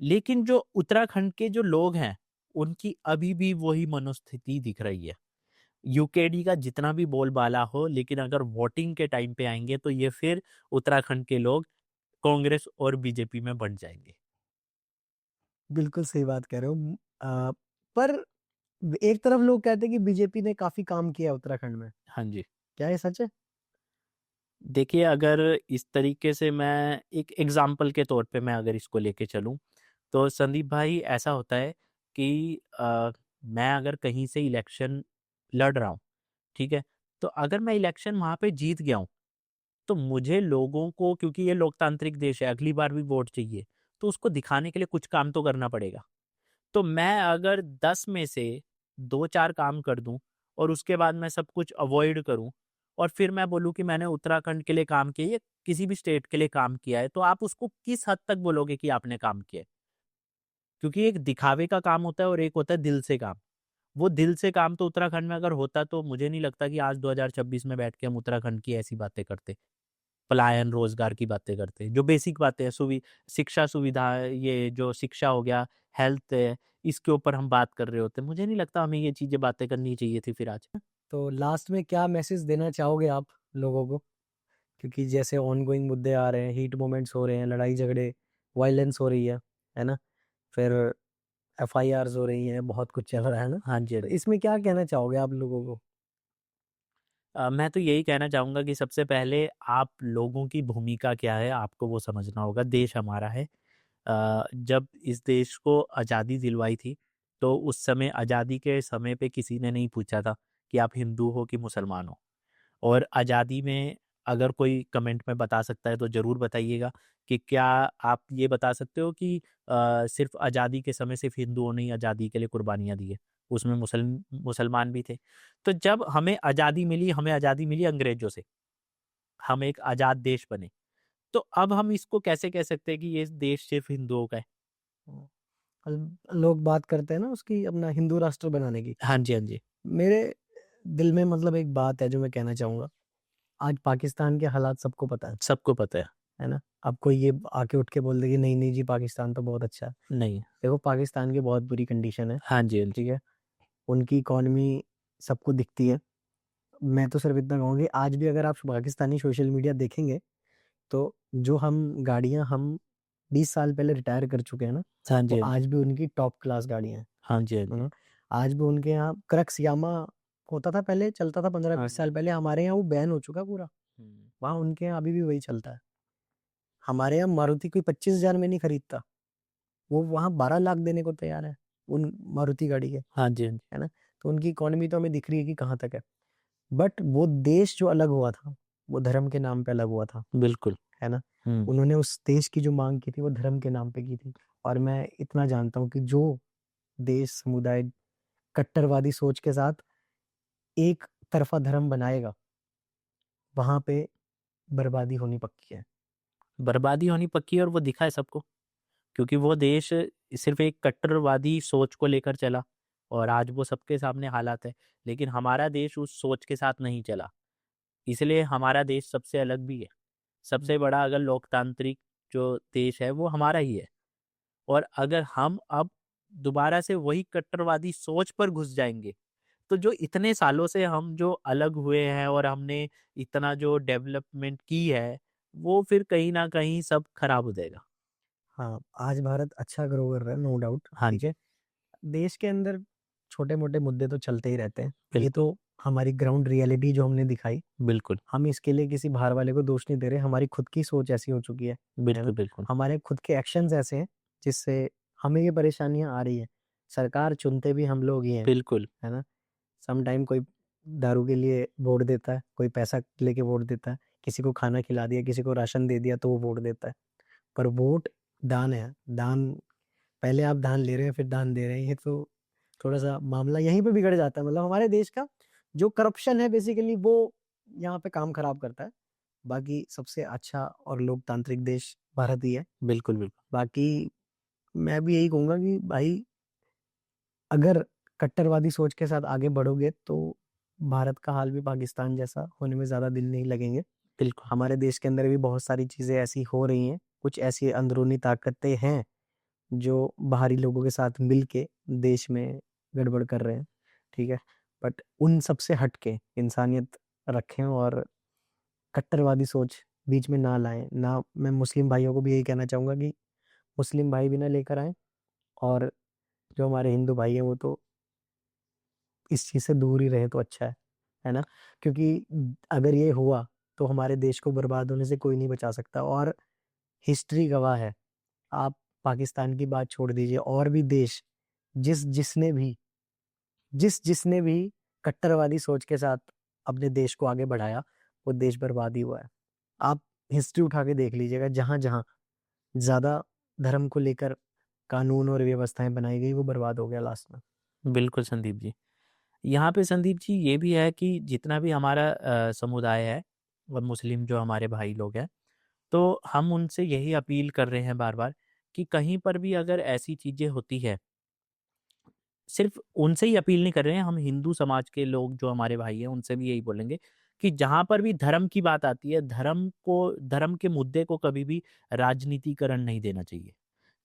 लेकिन जो उत्तराखंड के जो लोग हैं, उनकी अभी भी वही मनोस्थिति दिख रही है। यूकेडी का जितना भी बोलबाला हो, लेकिन अगर वोटिंग के टाइम पे आएँगे, तो ये फिर उत्तराखंड के लोग कांग्रेस और बीजेपी में बँट जाएँगे। बिल्कुल सही बात कह रहे हो। पर एक तरफ लोग कहते हैं कि बीजेपी ने काफ़ी काम किया है उत्तराखंड में। हाँ जी। क्या ये सच है? देखिए, अगर इस तरीके से मैं एक एग्ज़ाम्पल के तौर पे मैं अगर इसको लेके चलूँ, तो संदीप भाई ऐसा होता है कि मैं अगर कहीं से इलेक्शन लड़ रहा हूँ, ठीक है? तो अगर मैं इलेक्शन वहाँ पे जीत गया हूँ, तो मुझे लोगों को, क्योंकि ये लोकतांत्रिक देश है, अगली बार भी वोट चाहिए, तो उसको दिखाने के लिए कुछ काम तो करना पड़ेगा। तो मैं अगर 10 में से 2-4 काम कर दूँ और उसके बाद मैं सब कुछ अवॉइड करूँ और फिर मैं बोलूँ कि मैंने उत्तराखंड के लिए काम किया या किसी भी स्टेट के लिए काम किया है, तो आप उसको किस हद तक बोलोगे कि आपने काम किया है? क्योंकि एक दिखावे का काम होता है और एक होता है दिल से काम। वो दिल से काम तो उत्तराखंड में अगर होता, तो मुझे नहीं लगता कि आज 2026 में बैठ के हम उत्तराखंड की ऐसी बातें करते। पलायन, रोज़गार की बातें करते हैं, जो बेसिक बातें हैं, शिक्षा सुविधा, ये जो शिक्षा हो गया, हेल्थ है, इसके ऊपर हम बात कर रहे होते। मुझे नहीं लगता हमें ये चीज़ें बातें करनी चाहिए थी फिर आज। तो लास्ट में क्या मैसेज देना चाहोगे आप लोगों को? क्योंकि जैसे ऑनगोइंग मुद्दे आ रहे हैं, हीट मोमेंट्स हो रहे हैं, लड़ाई झगड़े, वायलेंस हो रही है ना? फिर एफआईआर्स हो रही हैं, बहुत कुछ चल रहा है ना? हाँ जी, हाँ तो जी। इसमें क्या कहना चाहोगे आप लोगों को? मैं तो यही कहना चाहूँगा कि सबसे पहले आप लोगों की भूमिका क्या है, आपको वो समझना होगा। देश हमारा है। जब इस देश को आज़ादी दिलवाई थी, तो उस समय आज़ादी के समय पे किसी ने नहीं पूछा था कि आप हिंदू हो कि मुसलमान हो। और आज़ादी में अगर कोई कमेंट में बता सकता है तो ज़रूर बताइएगा कि क्या आप ये बता सकते हो कि सिर्फ़ आज़ादी के समय सिर्फ़ हिंदुओं ने ही आज़ादी के लिए कुर्बानियाँ दी है, उसमें मुसलमान भी थे। तो जब हमें आज़ादी मिली अंग्रेज़ों से, हम एक आज़ाद देश बने। तो अब हम इसको कैसे कह सकते हैं कि ये देश सिर्फ़ हिंदुओं का है? लोग बात करते हैं ना उसकी, अपना हिंदू राष्ट्र बनाने की। हाँ जी, हाँ जी। मेरे दिल में मतलब एक बात है जो मैं कहना चाहूँगा। आज पाकिस्तान के हालात सबको पता सबको पता है। है ना? अब कोई ये आके उठ के बोल दे कि नहीं, नहीं जी पाकिस्तान तो बहुत अच्छा है। नहीं। देखो पाकिस्तान की बहुत बुरी कंडीशन है, हाँ जी, हाँ जी। ठीक है? उनकी इकॉनमी सबको दिखती है। मैं तो सिर्फ़ इतना कहूँगा कि आज भी अगर आप पाकिस्तानी सोशल मीडिया देखेंगे, तो जो गाड़ियाँ हम 20 साल पहले रिटायर कर चुके हैं ना, हाँ जी, वो हाँ जी। आज भी उनकी टॉप क्लास गाड़ियाँ हैं। हाँ जी, हाँ है जी। ना? आज भी उनके यहाँ क्रक्स यामा होता था पहले, चलता था हाँ 15-20 साल जी। पहले, हमारे यहाँ वो बैन हो चुका पूरा। हुँ। वहाँ उनके यहाँ अभी भी वही चलता है। हमारे यहाँ मारुति कोई 25,000 में नहीं खरीदता, वो वहाँ 12 लाख देने को तैयार है, उन मारुति गाड़ी के, हाँ जी, हाँ जी। है ना? तो उनकी इकॉनमी तो हमें दिख रही है कि कहाँ तक है। बट वो देश जो अलग हुआ था, वो धर्म के नाम पे अलग हुआ था, बिल्कुल। है ना? हुँ। उन्होंने उस देश की जो माँग की थी, वो धर्म के नाम पे की थी। और मैं इतना जानता हूँ कि जो देश, समुदाय कट्टरवादी सोच के साथ एक तरफ़ा धर्म बनाएगा, वहाँ पे बर्बादी होनी पक्की है। बर्बादी होनी पक्की है और वो दिखा है सबको, क्योंकि वो देश सिर्फ़ एक कट्टरवादी सोच को लेकर चला और आज वो सबके सामने हालात है। लेकिन हमारा देश उस सोच के साथ नहीं चला, इसलिए हमारा देश सबसे अलग भी है। सबसे बड़ा अगर लोकतांत्रिक जो देश है वो हमारा ही है। और अगर हम अब दोबारा से वही कट्टरवादी सोच पर घुस जाएँगे, तो जो इतने सालों से हम जो अलग हुए हैं और हमने इतना जो डेवलपमेंट की है, वो फिर कहीं न कहीं सब खराब हो जाएगा। हाँ, आज भारत अच्छा ग्रो कर रहा है, नो डाउट, हाँ ठीक जी, है? देश के अंदर छोटे-मोटे मुद्दे तो चलते ही रहते हैं। ये बिल्कुल, तो हमारी ग्राउंड रियलिटी जो हमने दिखाई, बिल्कुल, हम इसके लिए किसी बाहर वाले को दोष नहीं दे रहे, हमारी खुद की सोच ऐसी हो चुकी है ना? बिल्कुल, बिल्कुल, हमारे खुद के एक्शंस ऐसे हैं, जिससे हमें ये परेशानियाँ आ रही हैं। सरकार चुनते भी हम लोग ही हैं, बिल्कुल, है ना? सम टाइम कोई दारू के लिए वोट देता है, कोई पैसा लेके वोट देता है, किसी को खाना खिला दिया, किसी को राशन दे दिया तो वो वोट देता है। पर वोट दान है, दान पहले आप दान ले रहे हैं, फिर दान दे रहे हैं, ये तो थोड़ा-सा मामला यहीं पे बिगड़ जाता है। मतलब हमारे देश का जो करप्शन है बेसिकली वो यहाँ पे काम खराब करता है। बाकी सबसे अच्छा और लोकतांत्रिक देश भारत ही है। बिल्कुल, बिल्कुल, बाकी मैं भी यही कहूँगा कि भाई अगर कट्टरवादी सोच के साथ आगे बढ़ोगे तो भारत का हाल भी पाकिस्तान जैसा होने में ज़्यादा दिन नहीं लगेंगे। बिल्कुल, हमारे देश के अंदर भी बहुत सारी चीज़ें ऐसी हो रही हैं, कुछ ऐसी अंदरूनी ताकतें हैं, जो बाहरी लोगों के साथ मिल के देश में गड़बड़ कर रहे हैं, ठीक है? बट उन सब से हट के इंसानियत रखें और कट्टरवादी सोच बीच में ना लाएँ। ना मैं मुस्लिम भाइयों को भी यही कहना चाहूँगा कि मुस्लिम भाई भी ना लेकर आएँ और जो हमारे हिंदू भाई हैं वो तो इस चीज़ से दूर ही रहें तो अच्छा है ना? क्योंकि अगर ये हुआ तो हमारे देश को बर्बाद होने से कोई नहीं बचा सकता। और हिस्ट्री गवाह है, आप पाकिस्तान की बात छोड़ दीजिए, और भी देश जिसने भी कट्टरवादी सोच के साथ अपने देश को आगे बढ़ाया, वो देश बर्बाद ही हुआ है। आप हिस्ट्री उठा के देख लीजिएगा, जहाँ जहाँ ज्यादा धर्म को लेकर कानून और व्यवस्थाएं बनाई गई, वो बर्बाद हो गया लास्ट में। बिल्कुल संदीप जी। यहाँ पे संदीप जी ये भी है कि जितना भी हमारा समुदाय है और मुस्लिम जो हमारे भाई लोग हैं, तो हम उनसे यही अपील कर रहे हैं बार बार कि कहीं पर भी अगर ऐसी चीज़ें होती है, सिर्फ उनसे ही अपील नहीं कर रहे हैं, हम हिंदू समाज के लोग जो हमारे भाई हैं उनसे भी यही बोलेंगे कि जहाँ पर भी धर्म की बात आती है, धर्म के मुद्दे को कभी भी राजनीतिकरण नहीं देना चाहिए।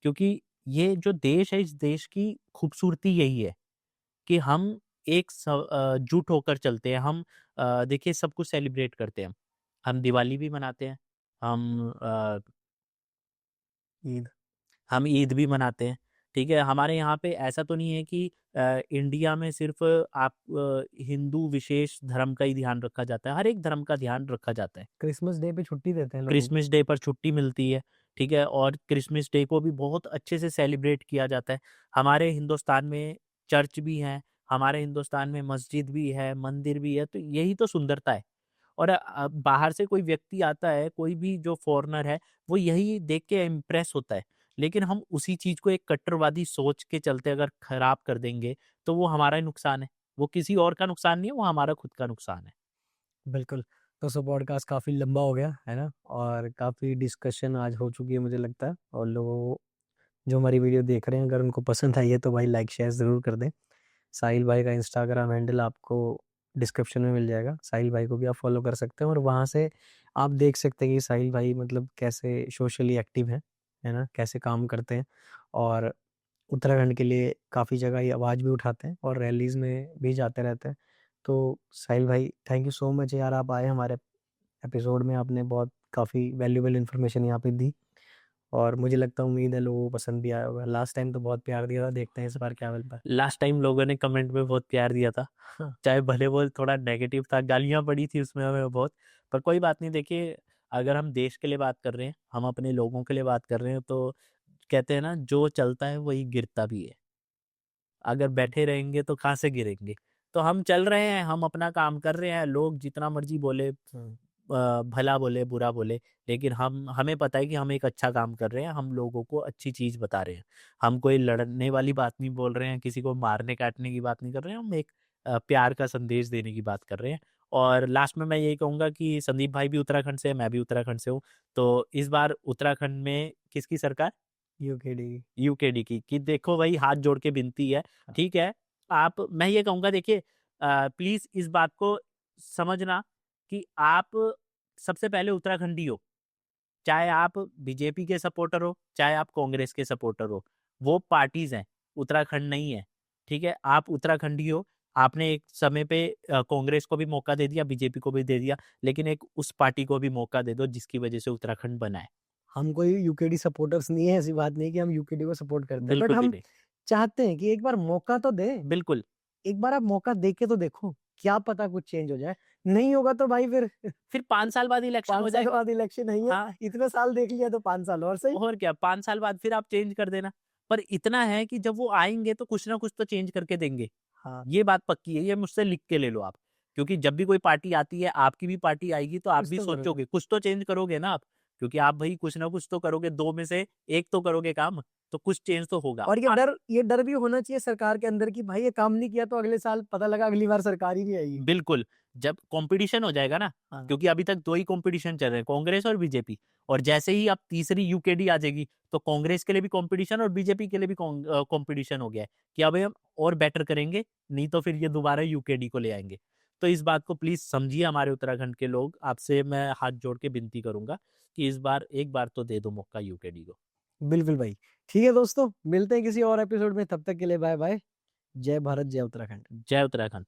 क्योंकि ये जो देश है, इस देश की खूबसूरती यही है कि हम जुट होकर चलते हैं। हम देखिए सब कुछ सेलिब्रेट करते हैं। हम दिवाली भी मनाते हैं, हम ईद। हम ईद भी मनाते हैं, ठीक है? हमारे यहाँ पे ऐसा तो नहीं है कि इंडिया में सिर्फ़ हिंदू विशेष धर्म का ही ध्यान रखा जाता है, हर एक धर्म का ध्यान रखा जाता है। क्रिसमस डे पे छुट्टी देते हैं लोग। क्रिसमस डे पर छुट्टी मिलती है, ठीक है? और क्रिसमस डे को भी बहुत अच्छे से सेलिब्रेट किया जाता है। हमारे हिंदुस्तान में चर्च भी हैं, हमारे हिंदुस्तान में मस्जिद भी है, मंदिर भी है, तो यही तो सुंदरता है। और बाहर से कोई व्यक्ति आता है, कोई भी जो फ़ॉरेनर है, वो यही देख के इम्प्रेस होता है। लेकिन हम उसी चीज़ को एक कट्टरवादी सोच के चलते अगर खराब कर देंगे, तो वो हमारा ही नुकसान है। वो किसी और का नुकसान नहीं है, वो हमारा खुद का नुकसान है। बिल्कुल। तो पॉडकास्ट काफ़ी लंबा हो गया, है ना? और काफ़ी डिस्कशन आज हो चुकी है मुझे लगता है, और लोगों जो हमारी वीडियो देख रहे हैं, अगर उनको पसंद आई है तो भाई लाइक शेयर ज़रूर कर दें। साहिल भाई का इंस्टाग्राम हैंडल आपको डिस्क्रिप्शन में मिल जाएगा, साहिल भाई को भी आप फॉलो कर सकते हैं, और वहाँ से आप देख सकते हैं कि साहिल भाई मतलब कैसे सोशली एक्टिव हैं, है ना? कैसे काम करते हैं, और उत्तराखंड के लिए काफ़ी जगह ये आवाज़ भी उठाते हैं और रैलीज़ में भी जाते रहते हैं। तो साहिल भाई, थैंक यू सो मच यार, आप आए हमारे एपिसोड में, आपने बहुत काफ़ी वैल्यूएबल इन्फॉर्मेशन यहाँ पे दी, और मुझे लगता है, उम्मीद है लोगों को पसंद भी आया होगा। लास्ट टाइम तो बहुत प्यार दिया था, देखते हैं इस बार क्या मिलता है। लास्ट टाइम लोगों ने कमेंट में बहुत प्यार दिया था, हाँ। चाहे भले वो थोड़ा नेगेटिव था, गालियाँ पड़ी थी उसमें हमें बहुत, पर कोई बात नहीं। देखिए, अगर हम देश के लिए बात कर रहे हैं, हम अपने लोगों के लिए बात कर रहे हैं, तो कहते हैं ना, जो चलता है वही गिरता भी है। अगर बैठे रहेंगे तो कहाँ से गिरेंगे? तो हम चल रहे हैं, हम अपना काम कर रहे हैं, लोग जितना मर्ज़ी बोले, भला बोले, बुरा बोले, लेकिन हमें पता है कि हम एक अच्छा काम कर रहे हैं, हम लोगों को अच्छी चीज़ बता रहे हैं। हम कोई लड़ने वाली बात नहीं बोल रहे हैं, किसी को मारने-काटने की बात नहीं कर रहे हैं, हम एक प्यार का संदेश देने की बात कर रहे हैं। और लास्ट में मैं यही कहूँगा कि संदीप भाई भी उत्तराखंड से हैं, मैं भी उत्तराखंड से हूँ, तो इस बार उत्तराखंड में किसकी सरकार? यूकेडी। यूकेडी की, कि देखो भाई, हाथ जोड़ के विनती है, ठीक है? मैं ये कहूँगा, देखिए, प्लीज़ इस बात को समझना कि आप सबसे पहले उत्तराखंडी हो, चाहे आप बीजेपी के सपोर्टर हो, चाहे आप कांग्रेस के सपोर्टर हो, वो पार्टीज़ हैं, उत्तराखंड नहीं है, ठीक है? आप उत्तराखंडी हो, आपने एक समय पे कांग्रेस को भी मौका दे दिया, बीजेपी को भी दे दिया, लेकिन एक उस पार्टी को भी मौका दे दो जिसकी वजह से उत्तराखंड बना है। हम कोई यूकेडी सपोर्टर्स नहीं है, ऐसी बात नहीं है कि हम यूकेडी को सपोर्ट करते हैं, बट बिल्कुल भी हम नहीं। चाहते हैं कि एक बार मौका तो दें। बिल्कुल। एक बार आप मौका दे के तो देखो, क्या पता कुछ चेंज हो जाए। नहीं होगा तो भाई फिर फिर 5 साल बाद इलेक्शन 5 हो साल जाए। बाद इलेक्शन नहीं है, हाँ। इतने साल देख लिया तो 5 साल और सही। और क्या, 5 साल बाद फिर आप चेंज कर देना। पर इतना है कि जब वो आएँगे तो कुछ ना कुछ तो चेंज करके देंगे। हाँ, ये बात पक्की है, ये मुझसे लिख के ले लो आप। क्योंकि जब भी कोई पार्टी आती है, आपकी भी पार्टी आएगी, तो आप कुछ भी तो करोगे। सोचोगे, कुछ तो चेंज करोगे ना आप। क्योंकि आप भई कुछ ना कुछ तो करोगे, 2 में से 1 तो करोगे काम, तो कुछ चेंज तो होगा। और ये डर भी होना चाहिए सरकार के अंदर कि भाई ये काम नहीं किया तो अगले साल पता लगा अगली बार सरकार ही नहीं आएगी। बिल्कुल, जब कॉम्पिटिशन हो जाएगा ना, हाँ। क्योंकि अभी तक 2 ही कॉम्पिटिशन चल रहे हैं, कांग्रेस और बीजेपी, और जैसे ही अब तीसरी यूकेडी आ जाएगी, तो कांग्रेस के लिए भी कॉम्पिटिशन और बीजेपी के लिए भी कॉम्पिटिशन हो गया है कि अब हम और बेटर करेंगे, नहीं तो फिर ये दोबारा यूकेडी को ले आएँगे। तो इस बात को प्लीज़ समझिए हमारे उत्तराखंड के लोग, आपसे मैं हाथ जोड़ के विनती करूँगा कि इस बार एक बार तो दे दो मौका यूकेडी को। बिल्कुल भाई। ठीक है दोस्तों, मिलते हैं किसी और एपिसोड में, तब तक के लिए बाय बाय। जय भारत, जय उत्तराखंड। जय उत्तराखंड।